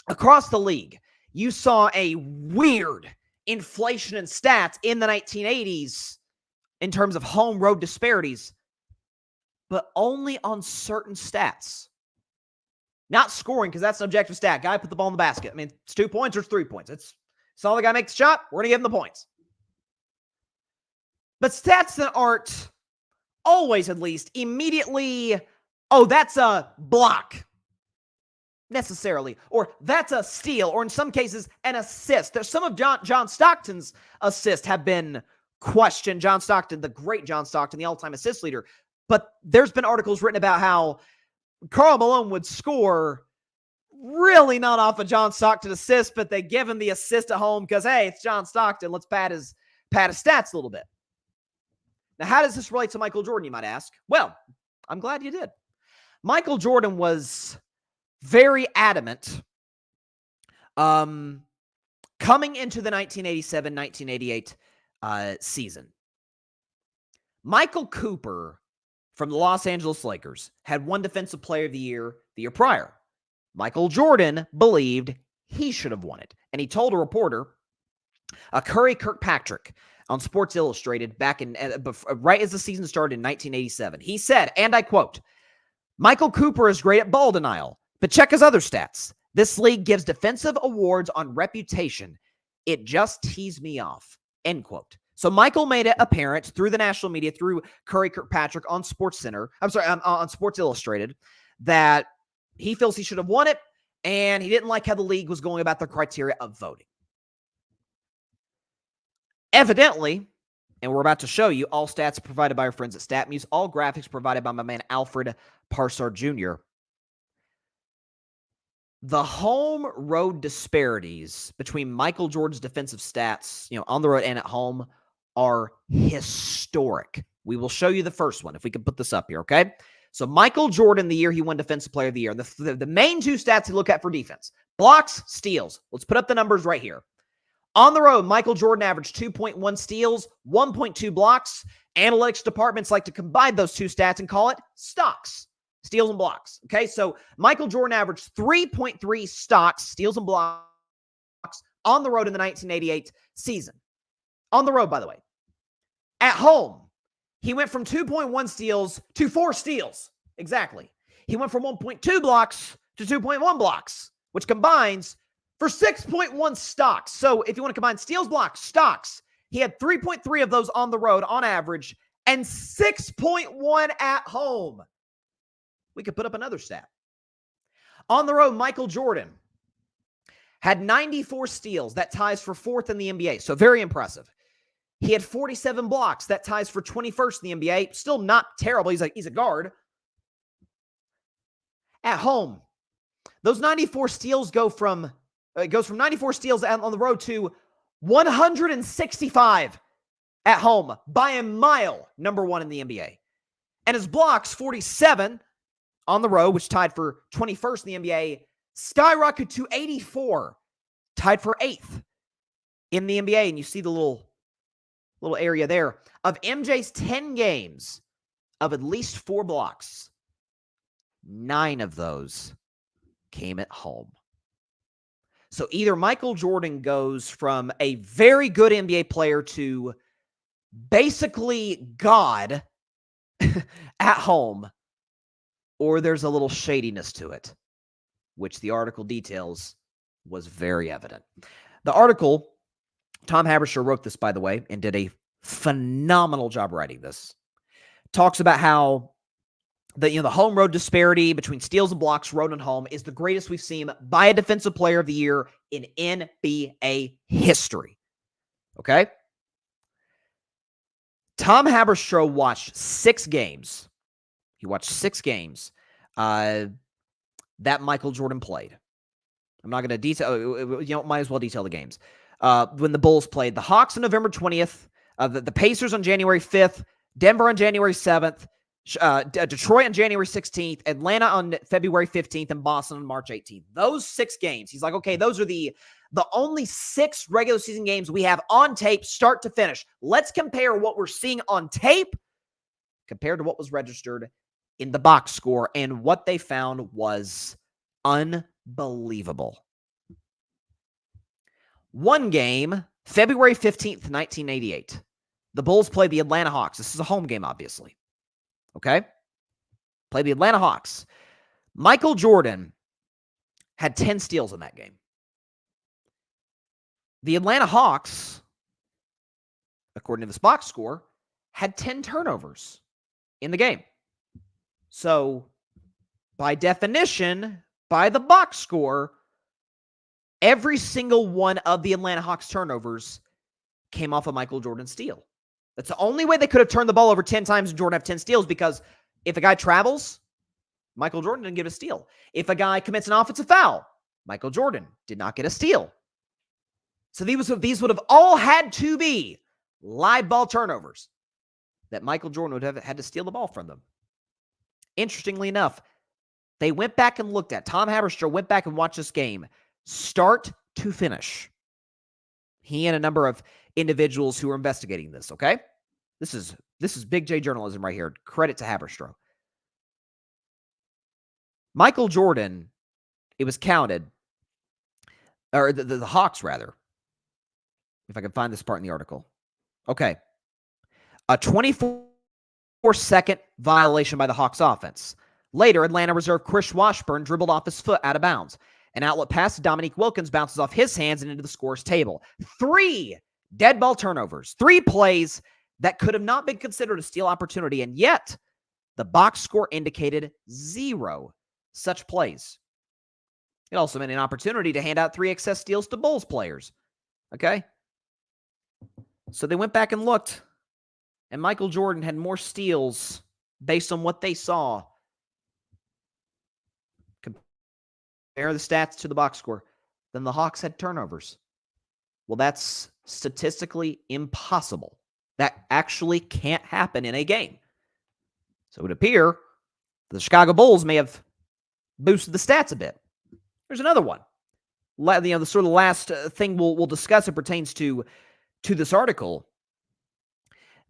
across the league, you saw a weird inflation in stats in the 1980s in terms of home road disparities, but only on certain stats. Not scoring, because that's an objective stat. Guy put the ball in the basket. I mean, it's 2 points or it's 3 points. It's saw the guy make the shot, we're going to give him the points. But stats that aren't always, at least, immediately, oh, that's a block, necessarily, or that's a steal, or in some cases, an assist. There's some of John Stockton's assists have been questioned. John Stockton, the great John Stockton, the all-time assist leader. But there's been articles written about how Karl Malone would score really not off of John Stockton assist, but they give him the assist at home because, hey, it's John Stockton. Let's pad his stats a little bit. Now, how does this relate to Michael Jordan, you might ask? Well, I'm glad you did. Michael Jordan was very adamant coming into the 1987-1988 season. Michael Cooper from the Los Angeles Lakers had won Defensive Player of the year prior. Michael Jordan believed he should have won it. And he told a reporter, Curry Kirkpatrick, on Sports Illustrated back in right as the season started in 1987. He said, and I quote, "Michael Cooper is great at ball denial, but check his other stats. This league gives defensive awards on reputation. It just teased me off." End quote. So Michael made it apparent through the national media, through Curry Kirkpatrick on on Sports Illustrated, that he feels he should have won it, and he didn't like how the league was going about the criteria of voting. Evidently, and we're about to show you, all stats provided by our friends at StatMuse, all graphics provided by my man Alfred Parsard Jr. The home road disparities between Michael Jordan's defensive stats, on the road and at home, are historic. We will show you the first one if we can put this up here, okay? So Michael Jordan, the year he won Defensive Player of the Year, the main two stats you look at for defense: blocks, steals. Let's put up the numbers right here. On the road, Michael Jordan averaged 2.1 steals, 1.2 blocks. Analytics departments like to combine those two stats and call it stocks, steals and blocks. Okay, so Michael Jordan averaged 3.3 stocks, steals and blocks on the road in the 1988 season. On the road, by the way. At home, he went from 2.1 steals to 4 steals. Exactly. He went from 1.2 blocks to 2.1 blocks, which combines for 6.1 stocks. So if you want to combine steals, blocks, stocks, he had 3.3 of those on the road on average and 6.1 at home. We could put up another stat. On the road, Michael Jordan had 94 steals. That ties for 4th in the NBA. So very impressive. He had 47 blocks. That ties for 21st in the NBA. Still not terrible. He's a guard. At home, those 94 steals goes from 94 steals on the road to 165 at home by a mile, number 1 in the NBA. And his blocks, 47 on the road, which tied for 21st in the NBA, skyrocketed to 84, tied for 8th in the NBA. And you see the little area there of MJ's 10 games of at least 4 blocks. 9 of those came at home. So either Michael Jordan goes from a very good NBA player to basically God at home, or there's a little shadiness to it, which the article details was very evident. The article, Tom Haberstroh wrote this, by the way, and did a phenomenal job writing this. Talks about how the home road disparity between steals and blocks, road and home, is the greatest we've seen by a defensive player of the year in NBA history. Okay? Tom Haberstroh watched 6 games. He watched 6 games that Michael Jordan played. I'm not going to detail, might as well detail the games. When the Bulls played the Hawks on November 20th, the Pacers on January 5th, Denver on January 7th, Detroit on January 16th, Atlanta on February 15th, and Boston on March 18th. Those 6 games, he's like, okay, those are the only 6 regular season games we have on tape, start to finish. Let's compare what we're seeing on tape compared to what was registered in the box score, and what they found was unbelievable. One game, February 15th, 1988. The Bulls played the Atlanta Hawks. This is a home game, obviously. Okay? Played the Atlanta Hawks. Michael Jordan had 10 steals in that game. The Atlanta Hawks, according to this box score, had 10 turnovers in the game. So, by definition, by the box score, every single one of the Atlanta Hawks turnovers came off of Michael Jordan's steal. That's the only way they could have turned the ball over 10 times and Jordan have 10 steals, because if a guy travels, Michael Jordan didn't get a steal. If a guy commits an offensive foul, Michael Jordan did not get a steal. So these would have all had to be live ball turnovers that Michael Jordan would have had to steal the ball from them. Interestingly enough, they went back and looked at, Tom Haberstroh went back and watched this game start to finish. He and a number of individuals who are investigating this, okay? This is big J journalism right here. Credit to Haberstroh. Michael Jordan, it was counted, or the Hawks rather, if I can find this part in the article. Okay. A 24-second violation by the Hawks offense. Later, Atlanta reserve Chris Washburn dribbled off his foot out of bounds. An outlet pass to Dominique Wilkins bounces off his hands and into the scorer's table. 3 dead ball turnovers. 3 plays that could have not been considered a steal opportunity, and yet the box score indicated 0 such plays. It also meant an opportunity to hand out 3 excess steals to Bulls players. Okay? So they went back and looked, and Michael Jordan had more steals based on what they saw. Compare the stats to the box score than the Hawks had turnovers. Well, that's statistically impossible. That actually can't happen in a game. So it would appear the Chicago Bulls may have boosted the stats a bit. There's another one. The sort of last thing we'll discuss, it pertains to this article,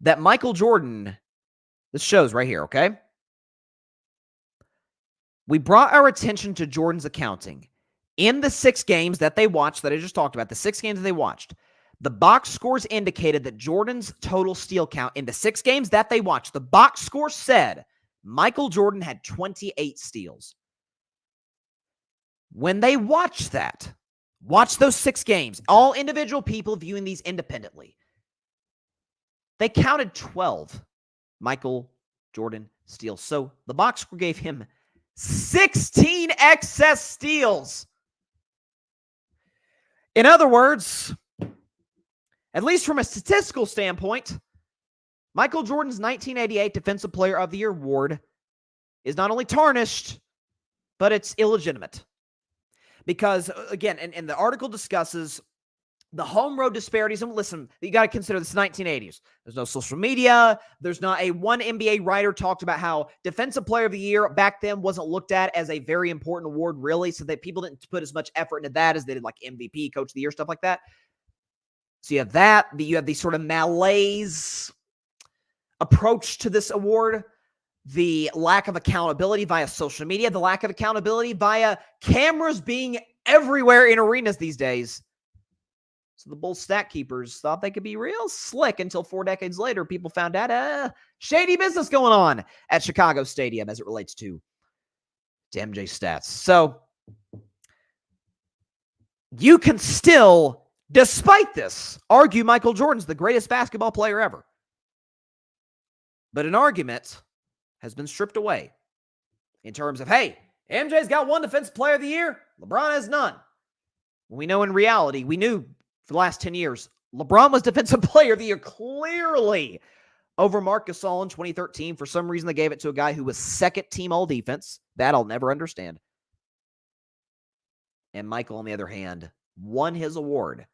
that Michael Jordan, this shows right here, okay? We brought our attention to Jordan's accounting. In the 6 games that they watched, that I just talked about, the 6 games that they watched, the box scores indicated that Jordan's total steal count in the 6 games that they watched, the box score said Michael Jordan had 28 steals. When they watched that, watch those 6 games, all individual people viewing these independently, they counted 12 Michael Jordan steals. So the box score gave him 16 excess steals. In other words, at least from a statistical standpoint, Michael Jordan's 1988 Defensive Player of the Year award is not only tarnished, but it's illegitimate. Because, again, and the article discusses the home road disparities, and listen, you got to consider this 1980s. There's no social media. There's not a one NBA writer talked about how Defensive Player of the Year back then wasn't looked at as a very important award, really, so that people didn't put as much effort into that as they did like MVP, Coach of the Year, stuff like that. So you have that. You have the sort of malaise approach to this award, the lack of accountability via social media, the lack of accountability via cameras being everywhere in arenas these days. So the Bulls stat keepers thought they could be real slick until 4 decades later, people found out shady business going on at Chicago Stadium as it relates to MJ stats. So you can still, despite this, argue Michael Jordan's the greatest basketball player ever. But an argument has been stripped away in terms of, hey, MJ's got one Defensive Player of the Year, LeBron has none. We know in reality, we knew for the last 10 years, LeBron was Defensive Player of the Year clearly over Marc Gasol in 2013. For some reason, they gave it to a guy who was second team all defense. That I'll never understand. And Michael, on the other hand, won his award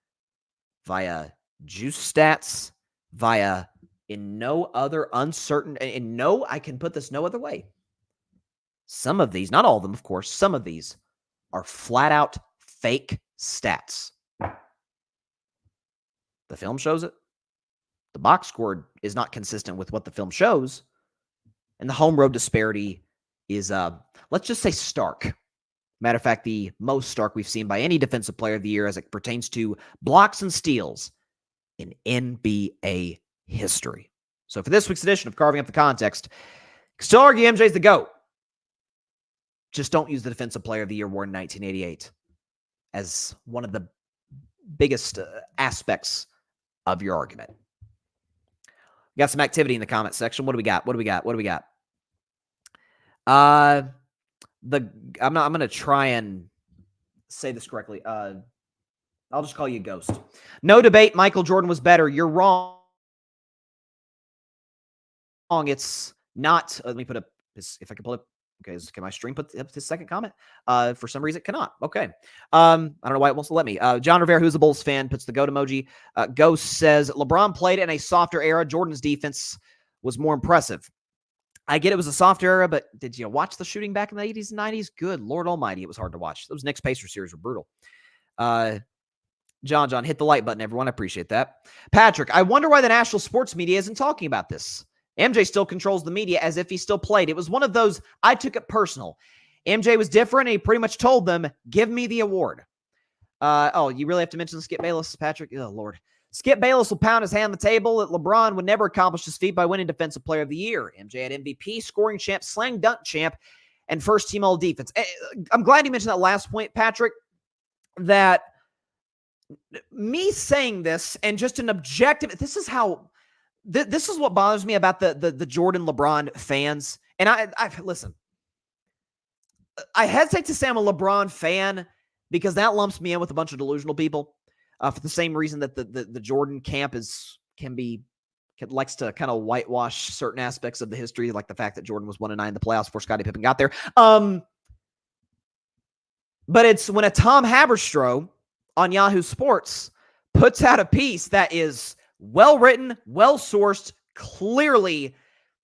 via juice stats, via in no other uncertain, I can put this no other way. Some of these, not all of them, of course, some of these are flat out fake stats. The film shows it. The box score is not consistent with what the film shows. And the home road disparity is, let's just say stark. Matter of fact, the most stark we've seen by any Defensive Player of the Year as it pertains to blocks and steals in NBA history. So for this week's edition of Carving Up the Context, still argue MJ's the GOAT. Just don't use the Defensive Player of the Year award in 1988 as one of the biggest aspects of your argument. We got some activity in the comment section. What do we got? I'm going to try and say this correctly. I'll just call you Ghost. No debate. Michael Jordan was better. You're wrong. It's not. Let me put up this. If I can pull it. Okay, can my stream put up his second comment? For some reason, it cannot. Okay. I don't know why it wants to let me. John Rivera, who's a Bulls fan, puts the goat emoji. Ghost says, LeBron played in a softer era. Jordan's defense was more impressive. I get it was a soft era, but did you watch the shooting back in the 80s and 90s? Good Lord almighty, it was hard to watch. Those Knicks Pacers series were brutal. John, hit the like button, everyone. I appreciate that. Patrick, I wonder why the national sports media isn't talking about this. MJ still controls the media as if he still played. It was one of those, I took it personal. MJ was different, and he pretty much told them, give me the award. You really have to mention Skip Bayless, Patrick? Oh, Lord. Skip Bayless will pound his hand on the table that LeBron would never accomplish this feat by winning Defensive Player of the Year. MJ had MVP, scoring champ, slam dunk champ, and first team all defense. I'm glad you mentioned that last point, Patrick, that me saying this and just an objective, this is what bothers me about the Jordan LeBron fans. And I listen, I hesitate to say I'm a LeBron fan because that lumps me in with a bunch of delusional people for the same reason that the Jordan camp likes to kind of whitewash certain aspects of the history, like the fact that Jordan was 1-9 in the playoffs before Scottie Pippen got there. But it's when a Tom Haberstroh on Yahoo Sports puts out a piece that is well-written, well-sourced, clearly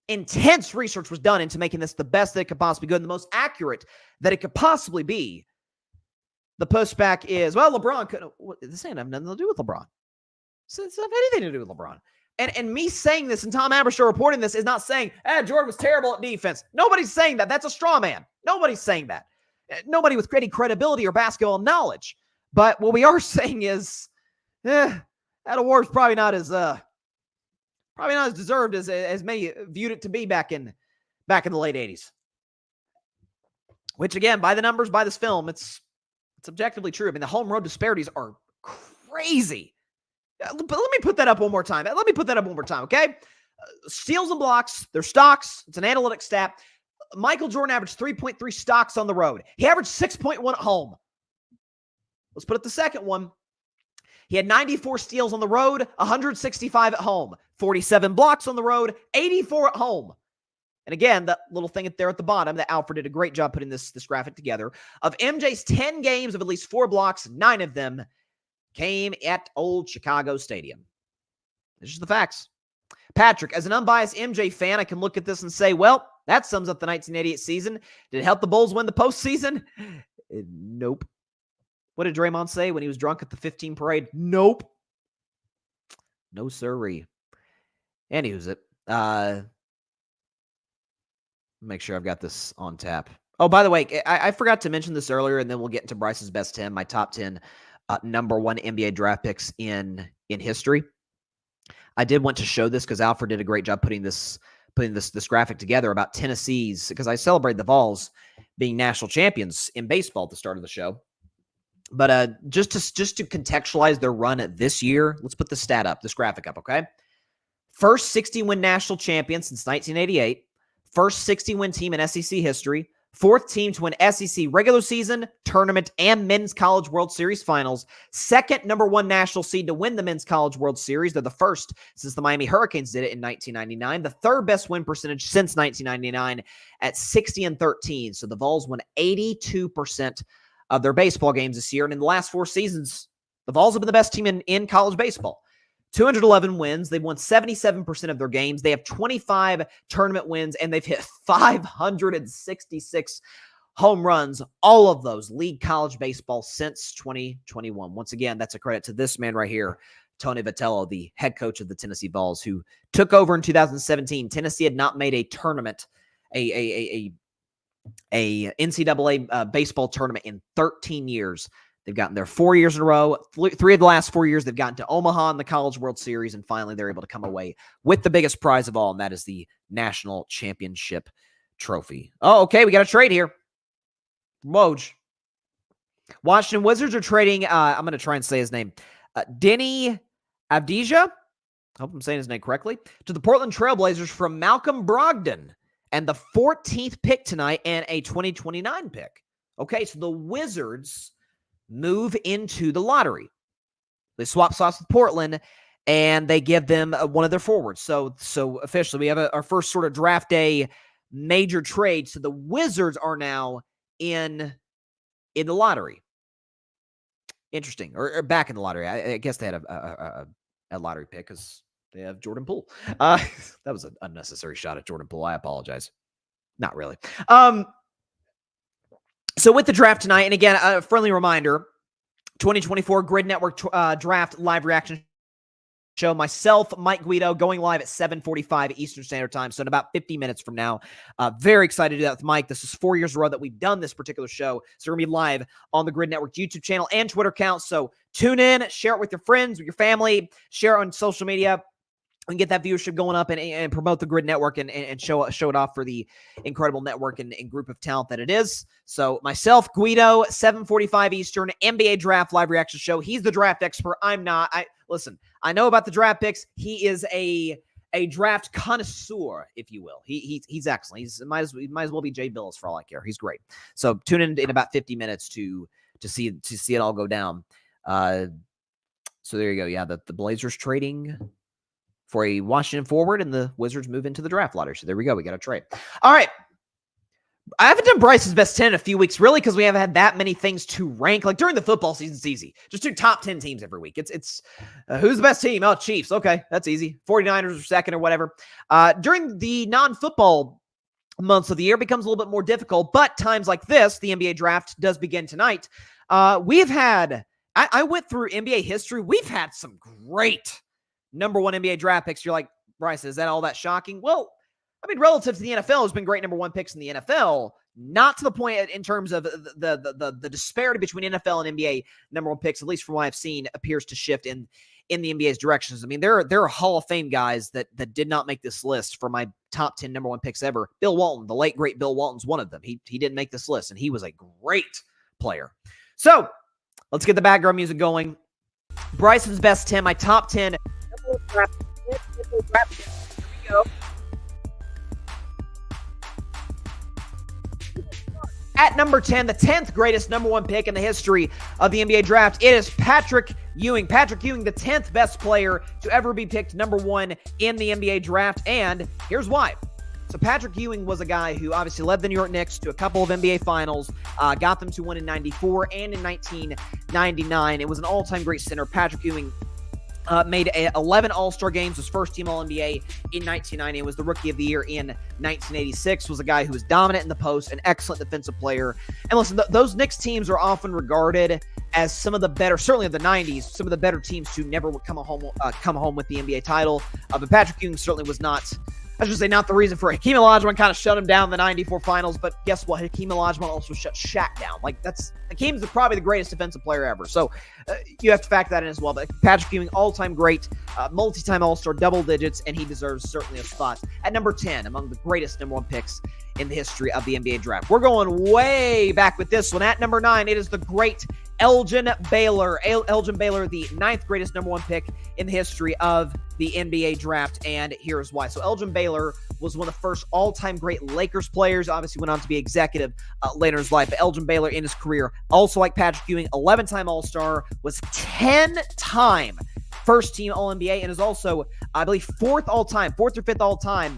intense research was done into making this the best that it could possibly be and the most accurate that it could possibly be. The pushback is, well, LeBron couldn't. This ain't have nothing to do with LeBron. It's not have anything to do with LeBron. And me saying this and Tom Haberstroh reporting this is not saying, Jordan was terrible at defense. Nobody's saying that. That's a straw man. Nobody's saying that. Nobody with any credibility or basketball knowledge. But what we are saying is, that award's probably not as deserved as many viewed it to be back in the late 80s. Which again, by the numbers, by this film, it's objectively true. I mean, the home road disparities are crazy. But let me put that up one more time. Okay? Steals and blocks, they're stocks. It's an analytic stat. Michael Jordan averaged 3.3 stocks on the road. He averaged 6.1 at home. Let's put up the second one. He had 94 steals on the road, 165 at home, 47 blocks on the road, 84 at home. And again, that little thing there at the bottom that Alfred did a great job putting this graphic together. Of MJ's 10 games of at least 4 blocks, 9 of them came at old Chicago Stadium. It's just the facts. Patrick, as an unbiased MJ fan, I can look at this and say, well, that sums up the 1988 season. Did it help the Bulls win the postseason? Nope. What did Draymond say when he was drunk at the 15 parade? Nope. No sirree. Anywho's it. Make sure I've got this on tap. Oh, by the way, I forgot to mention this earlier, and then we'll get into Bryson's best 10, my top 10 number one NBA draft picks in history. I did want to show this because Alfred did a great job putting this graphic together about Tennessee's, because I celebrate the Vols being national champions in baseball at the start of the show. But just to contextualize their run this year, let's put this graphic up, okay? First 60-win national champion since 1988. First 60-win team in SEC history. Fourth team to win SEC regular season, tournament, and Men's College World Series finals. Second number one national seed to win the Men's College World Series. They're the first since the Miami Hurricanes did it in 1999. The third best win percentage since 1999 at 60-13. So the Vols won 82% of their baseball games this year. And in the last 4 seasons, the Vols have been the best team in college baseball. 211 wins. They've won 77% of their games. They have 25 tournament wins, and they've hit 566 home runs, all of those league college baseball since 2021. Once again, that's a credit to this man right here, Tony Vitello, the head coach of the Tennessee Vols, who took over in 2017. Tennessee had not made a tournament, a NCAA baseball tournament in 13 years. They've gotten there 4 years in a row. 3 of the last 4 years, they've gotten to Omaha in the College World Series, and finally they're able to come away with the biggest prize of all, and that is the National Championship Trophy. Oh, okay, we got a trade here. Woj. Washington Wizards are trading, I'm going to try and say his name, Denny Avdija, I hope I'm saying his name correctly, to the Portland Trailblazers from Malcolm Brogdon, and the 14th pick tonight and a 2029 pick. Okay, so the Wizards move into the lottery. They swap slots with Portland, and they give them one of their forwards. So officially, we have our first sort of draft day major trade. So the Wizards are now in the lottery. Interesting, or back in the lottery. I guess they had a lottery pick because they have Jordan Poole. That was an unnecessary shot at Jordan Poole. I apologize. Not really. So with the draft tonight, and again, a friendly reminder, 2024 Grid Network Draft Live Reaction Show. Myself, Mike Guido, going live at 7:45 Eastern Standard Time, so in about 50 minutes from now. Very excited to do that with Mike. This is 4 years in a row that we've done this particular show, so we're going to be live on the Grid Network YouTube channel and Twitter account. So tune in, share it with your friends, with your family, share it on social media, and get that viewership going up and promote the Grid Network and show it off for the incredible network and group of talent that it is. So myself, Guido, 7:45 Eastern, NBA Draft Live Reaction Show. He's the draft expert. I'm not. Listen, I know about the draft picks. He is a draft connoisseur, if you will. He's excellent. He might as well be Jay Billis for all I care. He's great. So tune in about 50 minutes to see it all go down. So there you go. Yeah, the Blazers trading for a Washington forward, and the Wizards move into the draft lottery. So there we go. We got a trade. All right. I haven't done Bryce's best 10 in a few weeks, really, because we haven't had that many things to rank. Like during the football season, it's easy. Just do top 10 teams every week. It's who's the best team? Oh, Chiefs. Okay, that's easy. 49ers are second or whatever. During the non-football months of the year, it becomes a little bit more difficult. But times like this, the NBA draft does begin tonight. We've had, I went through NBA history. We've had some great number one NBA draft picks. You're like, Bryce, is that all that shocking? Well, I mean, relative to the NFL, there's been great number one picks in the NFL, not to the point in terms of the disparity between NFL and NBA number one picks, at least from what I've seen, appears to shift in the NBA's directions. I mean, there are Hall of Fame guys that did not make this list for my top 10 number one picks ever. Bill Walton, the late, great Bill Walton's one of them. He didn't make this list, and he was a great player. So let's get the background music going. Bryson's best 10, my top 10. Here we go. At number 10, the 10th greatest number one pick in the history of the NBA draft, it is Patrick Ewing. Patrick Ewing, the 10th best player to ever be picked number one in the NBA draft, and here's why. So Patrick Ewing was a guy who obviously led the New York Knicks to a couple of NBA Finals, got them to one in 94 and in 1999. It was an all-time great center. Patrick Ewing made 11 All-Star games, was first-team All-NBA in 1990, and was the Rookie of the Year in 1986, was a guy who was dominant in the post, an excellent defensive player. And listen, those Knicks teams are often regarded as some of the better, certainly of the 90s, some of the better teams to never come home with the NBA title. But Patrick Ewing certainly was not, I should say, not the reason for it. Hakeem Olajuwon kind of shut him down in the 94 finals, but guess what? Hakeem Olajuwon also shut Shaq down. Hakeem's probably the greatest defensive player ever. So you have to factor that in as well. But Patrick Ewing, all-time great, multi-time All-Star, double digits, and he deserves certainly a spot at number 10 among the greatest number 1 picks in the history of the NBA draft. We're going way back with this one. At number 9, it is the great Elgin Baylor. Elgin Baylor, the 9th greatest number 1 pick in the history of the NBA draft, and here's why. So Elgin Baylor was one of the first all-time great Lakers players, obviously went on to be executive later in his life. But Elgin Baylor in his career, also like Patrick Ewing, 11-time All-Star, was 10-time first-team All-NBA, and is also, I believe, 4th or 5th all-time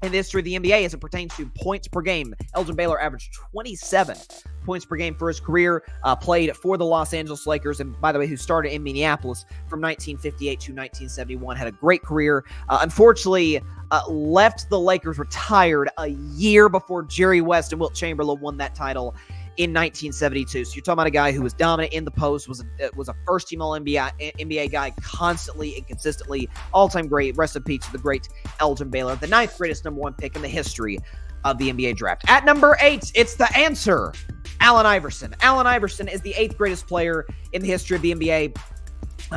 in the history of the NBA as it pertains to points per game. Elgin Baylor averaged 27 points per game for his career, played for the Los Angeles Lakers, and by the way, who started in Minneapolis from 1958 to 1971, had a great career. Unfortunately, left the Lakers retired a year before Jerry West and Wilt Chamberlain won that title in 1972. So you're talking about a guy who was dominant in the post, was a first-team All-NBA guy, constantly and consistently, all-time great. Rest in peace to the great Elgin Baylor, the 9th greatest number 1 pick in the history of the NBA draft. At number 8, it's the answer, Allen Iverson. Allen Iverson is the 8th greatest player in the history of the NBA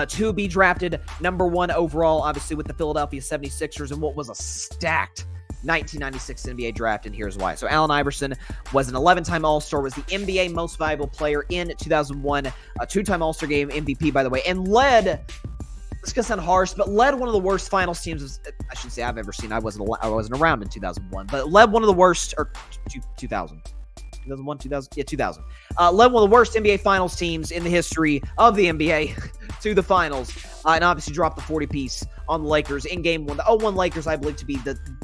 to be drafted number 1 overall, obviously with the Philadelphia 76ers, and what was a stacked 1996 NBA draft, and here's why. So Allen Iverson was an 11-time All-Star, was the NBA most valuable player in 2001, a 2-time All-Star game MVP, by the way, and led, it's going to sound harsh, but led one of the worst finals teams, I should say, I've ever seen. I wasn't around in 2001, but led one of the worst, or 2000. 2001, 2000? Yeah, 2000. Led one of the worst NBA Finals teams in the history of the NBA to the finals, and obviously dropped the 40-piece on the Lakers in Game 1. The 0-1 Lakers, I believe, to be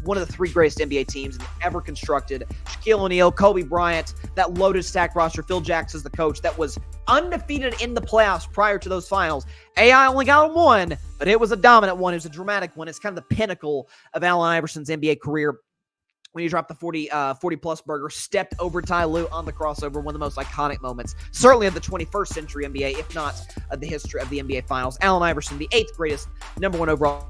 one of the 3 greatest NBA teams ever constructed. Shaquille O'Neal, Kobe Bryant, that loaded stack roster, Phil Jackson's the coach, that was undefeated in the playoffs prior to those finals. AI only got 1, but it was a dominant one. It was a dramatic one. It's kind of the pinnacle of Allen Iverson's NBA career. When he dropped the 40-plus burger, stepped over Ty Lue on the crossover, one of the most iconic moments, certainly of the 21st century NBA, if not of the history of the NBA Finals. Allen Iverson, the 8th greatest number 1 overall.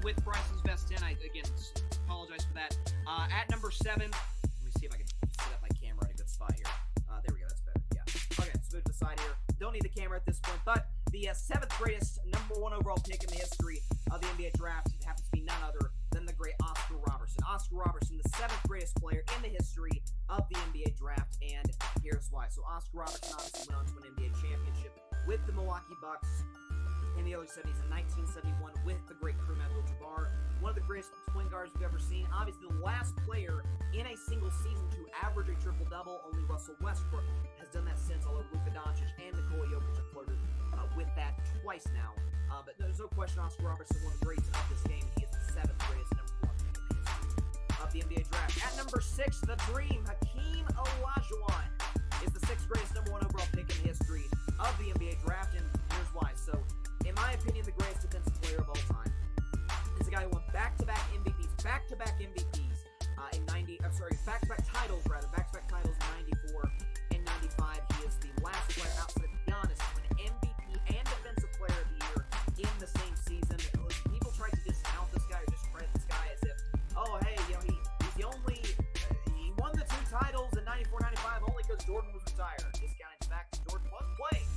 With Bryson's best 10. I, again, apologize for that. At number 7, let me see if I can set up my camera in a good spot here. There we go. That's better. Yeah. Okay, let's move to the side here. Don't need the camera at this point, but the 7th greatest number 1 overall pick in the history of the NBA draft, it happens to be none other than the great Oscar Robertson. Oscar Robertson, the 7th greatest player in the history of the NBA draft, and here's why. So Oscar Robertson obviously went on to an NBA championship with the Milwaukee Bucks in the early 70s and 1971 with the great Kareem Abdul-Jabbar, one of the greatest point guards we've ever seen. Obviously, the last player in a single season to average a triple-double. Only Russell Westbrook has done that since, although Luka Doncic and Nikola Jokic have flirted with that twice now. But there's no question Oscar Robertson, one of the greats of this game. He is the 7th greatest number 1 pick in the history of the NBA draft. At number 6, the Dream, Hakeem Olajuwon, is the 6th greatest number 1 overall pick in the history of the NBA back-to-back MVPs back-to-back titles rather, back-to-back titles in 94 and 95. He is the last player outside of Giannis to win MVP and Defensive Player of the Year in the same season. People tried to discount this guy or discredit this guy as if, oh, hey, he's the only, he won the 2 titles in 94-95 only because Jordan was retired. Discounting the fact that Jordan was playing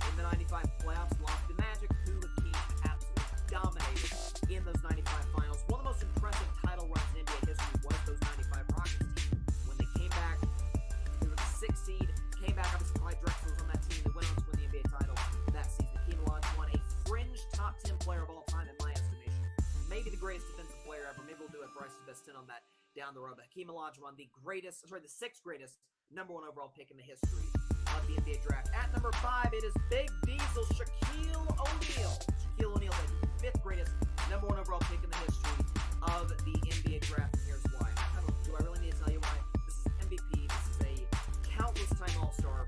in the 95 playoffs, lost to Magic, who the King absolutely dominated in those 95 finals. One of the most impressive title runs in NBA history was those 95 Rockets team. When they came back, they were the 6th seed, came back, obviously Clyde Drexler was on that team. They went on to win the NBA title that season. Hakeem Olajuwon, a fringe top 10 player of all time in my estimation. Maybe the greatest defensive player ever. Maybe we'll do it Bryce's best 10 on that down the road. But Hakeem Olajuwon, the 6th greatest number 1 overall pick in the history of the NBA draft. At number 5, it is Big Diesel, Shaquille O'Neal. Shaquille O'Neal, the 5th greatest number 1 overall pick in the history of the NBA draft. And here's why. Do I really need to tell you why? This is MVP. This is a countless-time All-Star.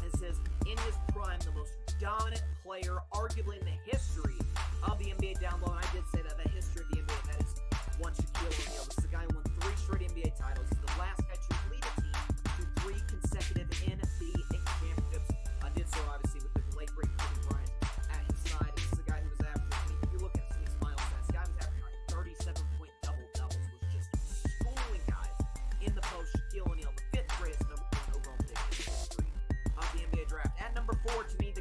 This is, in his prime, the most dominant player, arguably in the history of the NBA down low. And I did say that, the history of the NBA, that is one Shaquille O'Neal. This is a guy who won 3 straight NBA titles. He's the last guy to lead a team to 3 consecutive NBA championships. Did so, obviously, with the late, great Kobe Bryant at his side. This is a guy who was averaging, if you look at some of his final stats, the guy was averaging like 37-point double-doubles, was just schooling guys in the post. Shaquille O'Neal, the 5th greatest number 1 overall pick in the history of the NBA draft. At number 4, to me,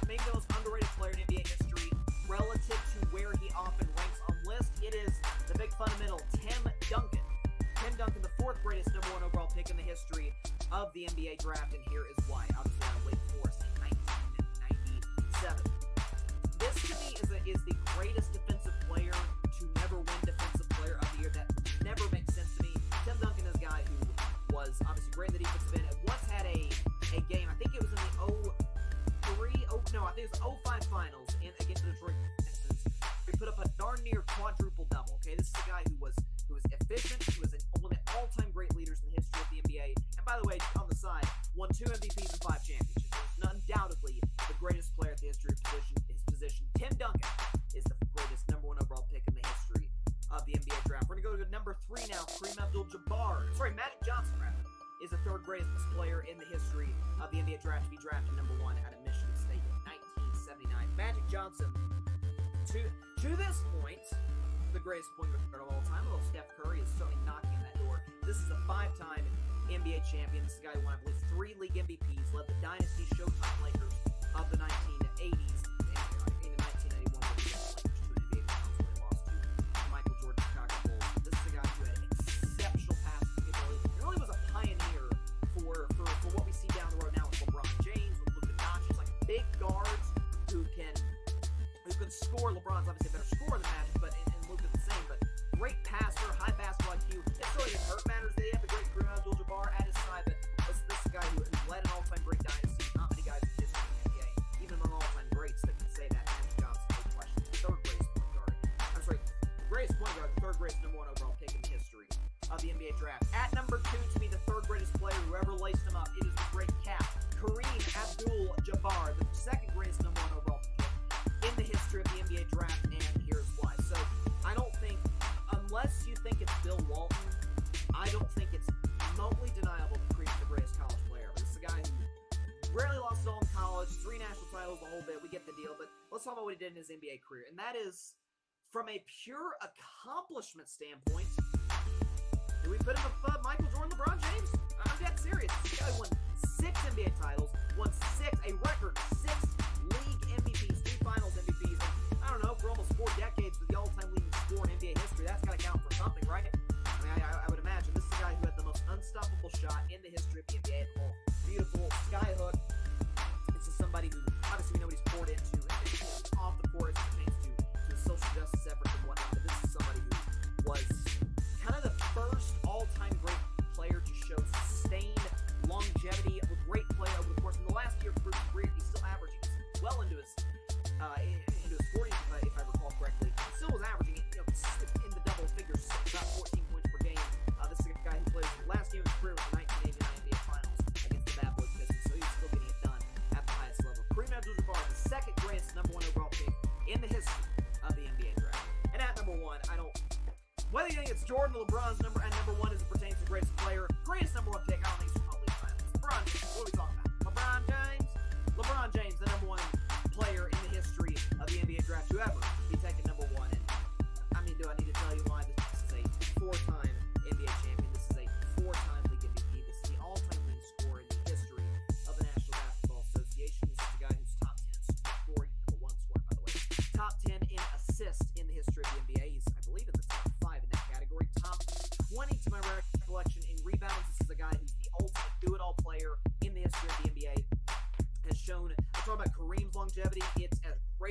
maybe the most underrated player in NBA history, relative to where he often ranks on lists, it is the big fundamental, Tim Duncan. Tim Duncan, the 4th greatest number 1 overall pick in the history of the NBA draft, and here is why. Obviously, out of Wake Forest in 1997. This, to me, is the greatest defensive player to never win Defensive Player of the Year. That never makes sense to me. Tim Duncan is a guy who was obviously great in the defensive end. Once had a game, I think it was in the 05 finals against the Detroit Pistons. He put up a darn near quadruple double. Okay, this is a guy who was efficient. He was one of the all-time great leaders in the history of the NBA. And by the way, on the side, won 2 MVPs and 5 championships. He's undoubtedly the greatest player at the history of his position. Tim Duncan is the greatest number 1 overall pick in the history of the NBA draft. We're going to go to number 3 now. Magic Johnson, is the 3rd greatest player in the history of the NBA draft to be drafted number 1 out of Michigan State in 1979. Magic Johnson, to this point, the greatest point guard of all time, although Steph Curry is certainly knocking on that door. This is a 5-time NBA champion. This is a guy who won, I believe, 3 league MVPs, led the Dynasty Showtime Lakers of the 1980s, and in the 1981 Lakers to an NBA Finals where they lost to Michael Jordan Chicago Bulls. This is a guy who had exceptional passing ability. He really was a pioneer for what we see down the road now with LeBron James, with Luka Doncic, like big guards who can score. LeBron's obviously a better scorer than Magic, but and Luka's the same. But great passer, high basketball IQ. It really didn't hurt matters. They have a great Kareem Abdul-Jabbar at his side, but this is a guy who led an all-time great dynasty. Not many guys in history in the NBA, even among all-time greats, that can say that. Magic Johnson, no question, the 3rd greatest point guard. The greatest point guard, the 3rd greatest number 1 overall pick in the history of the NBA draft. At number 2, to me, the 3rd greatest player who ever laced him up, it is the great Cap, Kareem Abdul-Jabbar, the 2nd greatest number 1 overall pick in the history of the NBA draft, and here's why. So, I don't think, unless you think it's Bill Walton, I don't think it's remotely deniable that Kareem's the greatest college player. This is a guy who rarely lost it all in college, 3 national titles, the whole bit, we get the deal, but let's talk about what he did in his NBA career, and that is, from a pure accomplishment standpoint, do we put him above Michael Jordan, LeBron James? I'm dead serious. This guy won 6 NBA titles, won a record 6 league MVPs, 2 finals MVPs, and I don't know, for almost 4 decades with the all-time leading scorer in NBA history. That's got to count for something, right? I mean, I would imagine this is a guy who had the most unstoppable shot in the history of the NBA. Beautiful sky hook. This is somebody who, obviously, we know what he's poured into off the court as it pertains to social justice efforts and whatnot, but this is somebody who was kind of the first all-time great player to show sustained longevity with great play over the course. In the last year of his career, he's still averaging well into his 40s, if I recall correctly. He still was averaging in the double figures, about 14 points per game. This is a guy who played the last game of his career was the 1989 NBA Finals against the Bad Boys Pistons, so he's still getting it done at the highest level. Kareem Abdul-Jabbar, the 2nd greatest number 1 overall pick in the history of the NBA draft. And at number 1, whether you think it's Jordan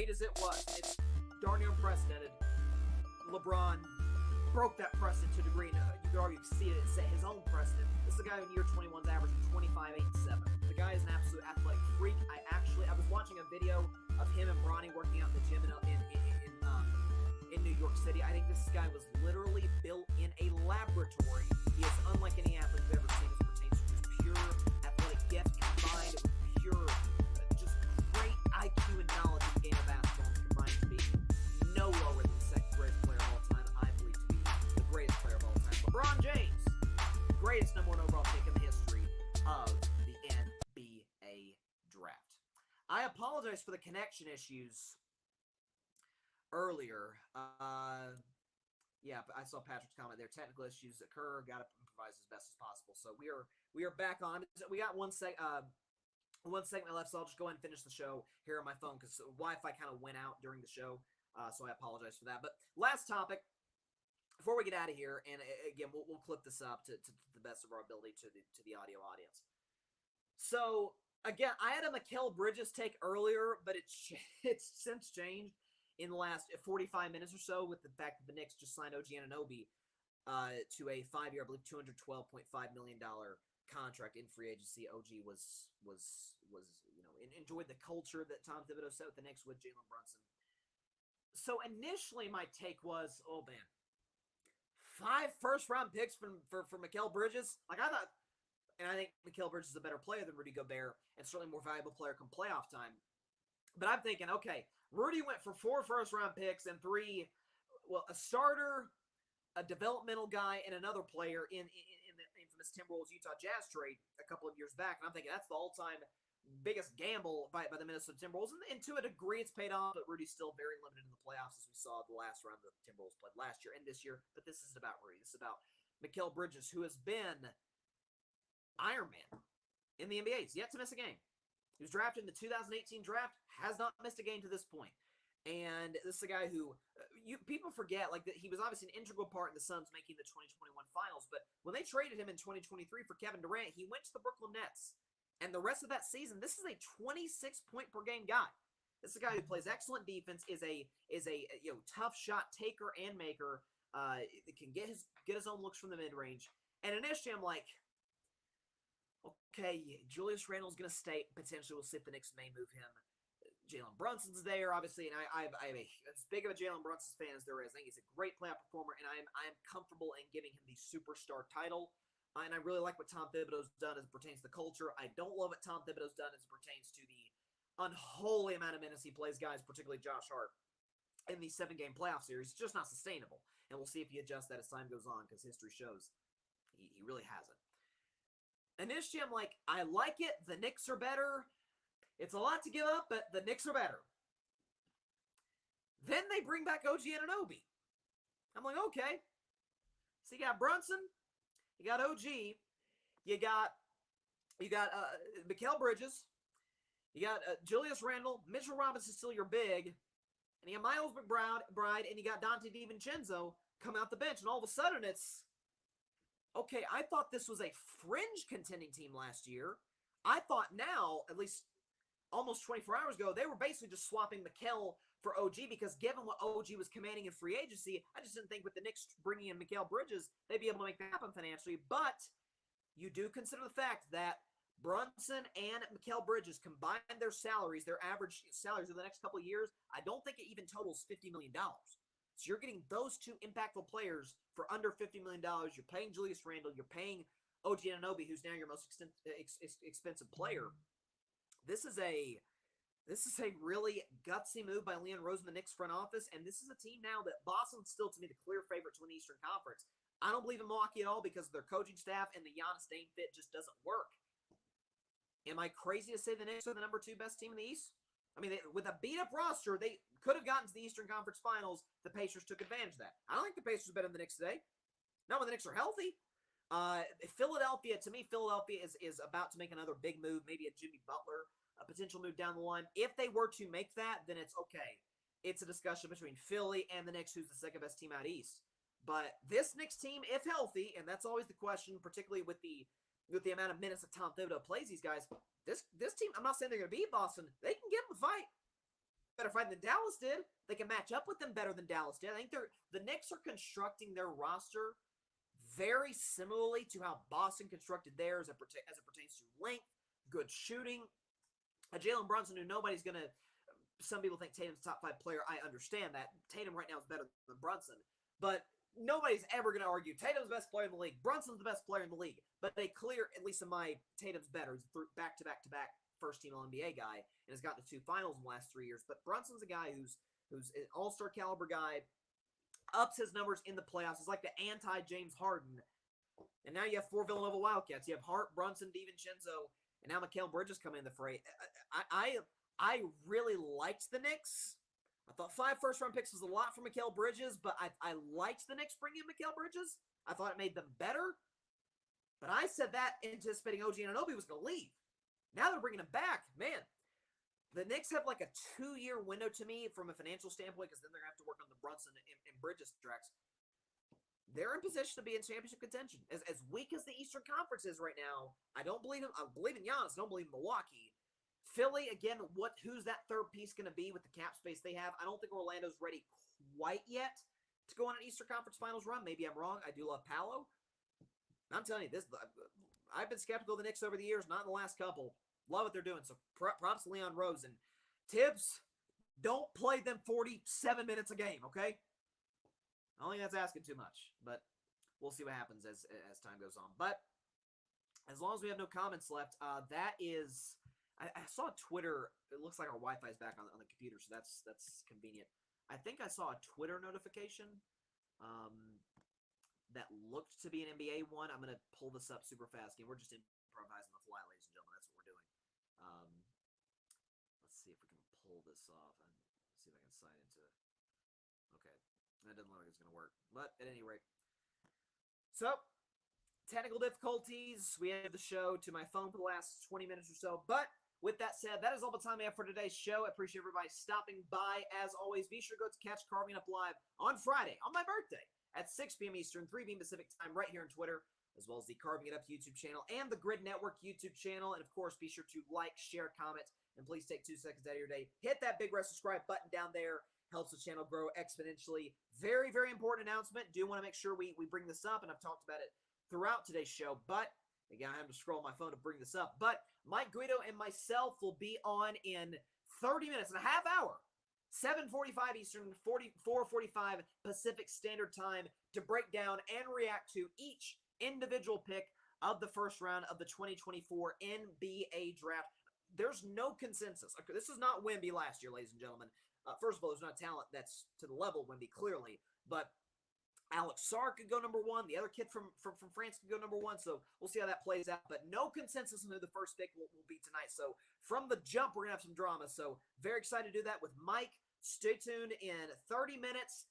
great as it was, it's darn near unprecedented. LeBron broke that precedent to a degree. You could argue exceeded it, set his own precedent. This is a guy who in year 21's averaging 25, 8, and 7. The guy is an absolute athletic freak. I was watching a video of him and Bronny working out in the gym in New York City. I think this guy was literally built in a laboratory. He is unlike any athlete we've ever seen as pertains to just pure athletic gift combined with pure, just great IQ and knowledge in the game of basketball combined to be no lower than the second greatest player of all time. I believe to be the greatest player of all time. LeBron James, greatest number 1 overall pick in the history of the NBA draft. I apologize for the connection issues earlier. Yeah, I saw Patrick's comment there. Technical issues occur. Got to improvise as best as possible. So we are back on. We got one segment left, so I'll just go ahead and finish the show here on my phone because Wi-Fi kind of went out during the show. So I apologize for that. But last topic before we get out of here, and again we'll clip this up to the best of our ability to the audio audience. So again, I had a Mikal Bridges take earlier, but it's since changed in the last 45 minutes or so with the fact that the Knicks just signed OG Anunoby to a 5-year, I believe, $212.5 million contract in free agency. OG was enjoyed the culture that Tom Thibodeau set with the Knicks with Jalen Brunson. So initially my take was, oh man, 5 first-round picks for Mikal Bridges? Like I thought, and I think Mikal Bridges is a better player than Rudy Gobert and certainly more valuable player come playoff time. But I'm thinking, okay, Rudy went for 4 first-round picks and 3, a starter, a developmental guy, and another player in the infamous Timberwolves Utah Jazz trade a couple of years back. And I'm thinking that's the all-time biggest gamble by the Minnesota Timberwolves. And to a degree, it's paid off, but Rudy's still very limited in the playoffs, as we saw the last round the Timberwolves played last year and this year. But this isn't about Rudy. This is about Mikal Bridges, who has been Iron Man in the NBA. He's yet to miss a game. He was drafted in the 2018 draft, has not missed a game to this point. And this is a guy who people forget, like that he was obviously an integral part in the Suns making the 2021 finals. But when they traded him in 2023 for Kevin Durant, he went to the Brooklyn Nets. And the rest of that season, this is a 26-point per game guy. This is a guy who plays excellent defense, is a tough shot taker and maker. Can get his own looks from the mid range. And initially, I'm like, okay, Julius Randle's going to stay. Potentially, we'll see if the Knicks may move him. Jalen Brunson's there, obviously, and I'm as big of a Jalen Brunson fan as there is. I think he's a great playoff performer, and I am comfortable in giving him the superstar title. And I really like what Tom Thibodeau's done as it pertains to the culture. I don't love what Tom Thibodeau's done as it pertains to the unholy amount of minutes he plays guys, particularly Josh Hart, in the 7-game playoff series. It's just not sustainable. And we'll see if he adjusts that as time goes on, because history shows he really hasn't. Initially, I'm like, I like it. The Knicks are better. It's a lot to give up, but the Knicks are better. Then they bring back OG Anunoby. I'm like, okay. So you got Brunson, you got OG, you got Mikal Bridges, you got Julius Randle, Mitchell Robinson still your big, and you got Miles McBride, and you got Dante DiVincenzo come out the bench, and all of a sudden it's, okay, I thought this was a fringe contending team last year. I thought now, at least almost 24 hours ago, they were basically just swapping Mikal for OG because given what OG was commanding in free agency, I just didn't think with the Knicks bringing in Mikal Bridges, they'd be able to make that happen financially. But you do consider the fact that Brunson and Mikal Bridges combined their salaries, their average salaries over the next couple of years, I don't think it even totals $50 million. So you're getting those two impactful players for under $50 million. You're paying Julius Randle. You're paying OG Anunoby, who's now your most expensive player. This is a really gutsy move by Leon Rose and the Knicks front office, and this is a team now that Boston's still, to me, the clear favorite to win the Eastern Conference. I don't believe in Milwaukee at all because of their coaching staff, and the Giannis Dame fit just doesn't work. Am I crazy to say the Knicks are the number 2 best team in the East? I mean, with a beat-up roster, they could have gotten to the Eastern Conference Finals. The Pacers took advantage of that. I don't think the Pacers are better than the Knicks today. Not when the Knicks are healthy. Philadelphia, to me, is about to make another big move, maybe a Jimmy Butler, a potential move down the line. If they were to make that, then it's okay. It's a discussion between Philly and the Knicks, who's the second best team out east. But this Knicks team, if healthy, and that's always the question, particularly with the amount of minutes that Tom Thibodeau plays these guys, this team, I'm not saying they're going to beat Boston. They can give them a fight. better fighting than Dallas did. They can match up with them better than Dallas did. I think the Knicks are constructing their roster very similarly to how Boston constructed theirs as it pertains to length, good shooting. A Jalen Brunson who nobody's going to – some people think Tatum's a top 5 player. I understand that. Tatum right now is better than Brunson. But nobody's ever going to argue Tatum's the best player in the league. Brunson's the best player in the league. But they clear, at least in my Tatum's better. He's back-to-back first-team All-NBA guy and has gotten to 2 finals in the last 3 years. But Brunson's a guy who's an all-star caliber guy, ups his numbers in the playoffs. He's like the anti-James Harden. And now you have 4 Villanova Wildcats. You have Hart, Brunson, DiVincenzo, and now Mikal Bridges coming in the fray. I really liked the Knicks. I thought 5 first-round picks was a lot for Mikal Bridges, but I liked the Knicks bringing in Mikal Bridges. I thought it made them better. But I said that anticipating OG Anunoby was going to leave. Now they're bringing him back. Man, the Knicks have like a 2-year window to me from a financial standpoint because then they're going to have to work on the Brunson and Bridges tracks. They're in position to be in championship contention. As weak as the Eastern Conference is right now, I don't believe him. I believe in Giannis. I don't believe in Milwaukee. Philly, again, who's that third piece going to be with the cap space they have? I don't think Orlando's ready quite yet to go on an Eastern Conference Finals run. Maybe I'm wrong. I do love Paolo. I'm telling you, I've been skeptical of the Knicks over the years, not in the last couple. Love what they're doing. So props to Leon Rose. And Tibbs, don't play them 47 minutes a game, okay? I don't think that's asking too much, but we'll see what happens as time goes on. But as long as we have no comments left, that is – I saw Twitter. It looks like our Wi-Fi is back on the computer, so that's convenient. I think I saw a Twitter notification that looked to be an NBA one. I'm going to pull this up super fast. Again, we're just improvising on the fly, ladies and gentlemen. That's what we're doing. Let's see if we can pull this off and see if I can sign into – okay. That doesn't look like it's going to work. But at any rate. So, technical difficulties. We ended the show to my phone for the last 20 minutes or so. But with that said, that is all the time we have for today's show. I appreciate everybody stopping by. As always, be sure to go to catch Carving Up Live on Friday, on my birthday, at 6 p.m. Eastern, 3 p.m. Pacific time, right here on Twitter, as well as the Carving It Up YouTube channel and the Grid Network YouTube channel. And, of course, be sure to like, share, comment, and please take 2 seconds out of your day. Hit that big red subscribe button down there. Helps the channel grow exponentially. Very, very important announcement. Do want to make sure we bring this up, and I've talked about it throughout today's show, but again, I have to scroll my phone to bring this up. But Mike Guido and myself will be on in 30 minutes, in a half hour, 7:45 Eastern, 4:45 Pacific Standard Time, to break down and react to each individual pick of the first round of the 2024 NBA Draft. There's no consensus. Okay, this is not Wemby last year, ladies and gentlemen. First of all, there's not talent that's to the level of Wemby, clearly, but Alex Sarr could go number 1. The other kid from France could go number 1. So we'll see how that plays out. But no consensus on who the first pick will be tonight. So from the jump, we're going to have some drama. So very excited to do that with Mike. Stay tuned in 30 minutes.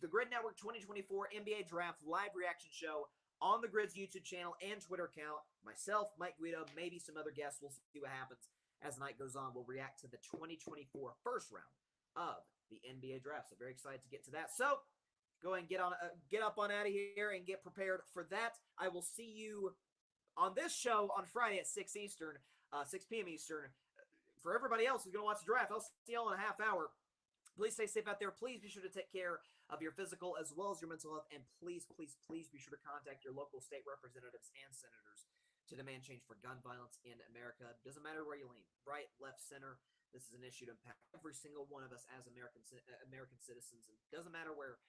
The Grid Network 2024 NBA Draft live reaction show on the Grid's YouTube channel and Twitter account. Myself, Mike Guido, maybe some other guests. We'll see what happens as the night goes on. We'll react to the 2024 first round of the NBA Draft. So very excited to get to that. So go ahead and get up on out of here and get prepared for that. I will see you on this show on Friday at 6 p.m. Eastern. For everybody else who's going to watch the draft, I'll see y'all in a half hour. Please stay safe out there. Please be sure to take care of your physical as well as your mental health. And please, please, please be sure to contact your local state representatives and senators to demand change for gun violence in America. Doesn't matter where you lean, right, left, center. This is an issue to impact every single one of us as American citizens. And it doesn't matter where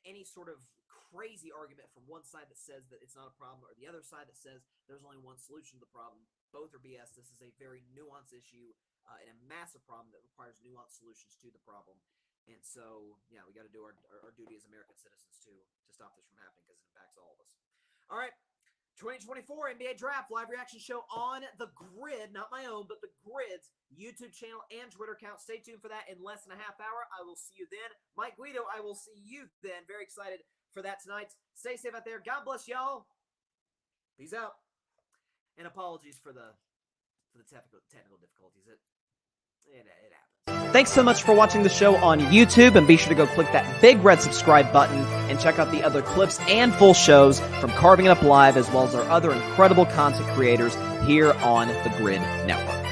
any sort of crazy argument from one side that says that it's not a problem or the other side that says there's only one solution to the problem. Both are BS. This is a very nuanced issue and a massive problem that requires nuanced solutions to the problem. And so, yeah, we got to do our duty as American citizens to stop this from happening because it impacts all of us. All right. 2024 NBA Draft live reaction show on the Grid, not my own, but the Grid's YouTube channel and Twitter account. Stay tuned for that in less than a half hour. I will see you then. Mike Guido, I will see you then. Very excited for that tonight. Stay safe out there. God bless y'all. Peace out. And apologies for the technical difficulties. It happens. Thanks so much for watching the show on YouTube, and be sure to go click that big red subscribe button and check out the other clips and full shows from Carving It Up Live, as well as our other incredible content creators here on the Grid Network.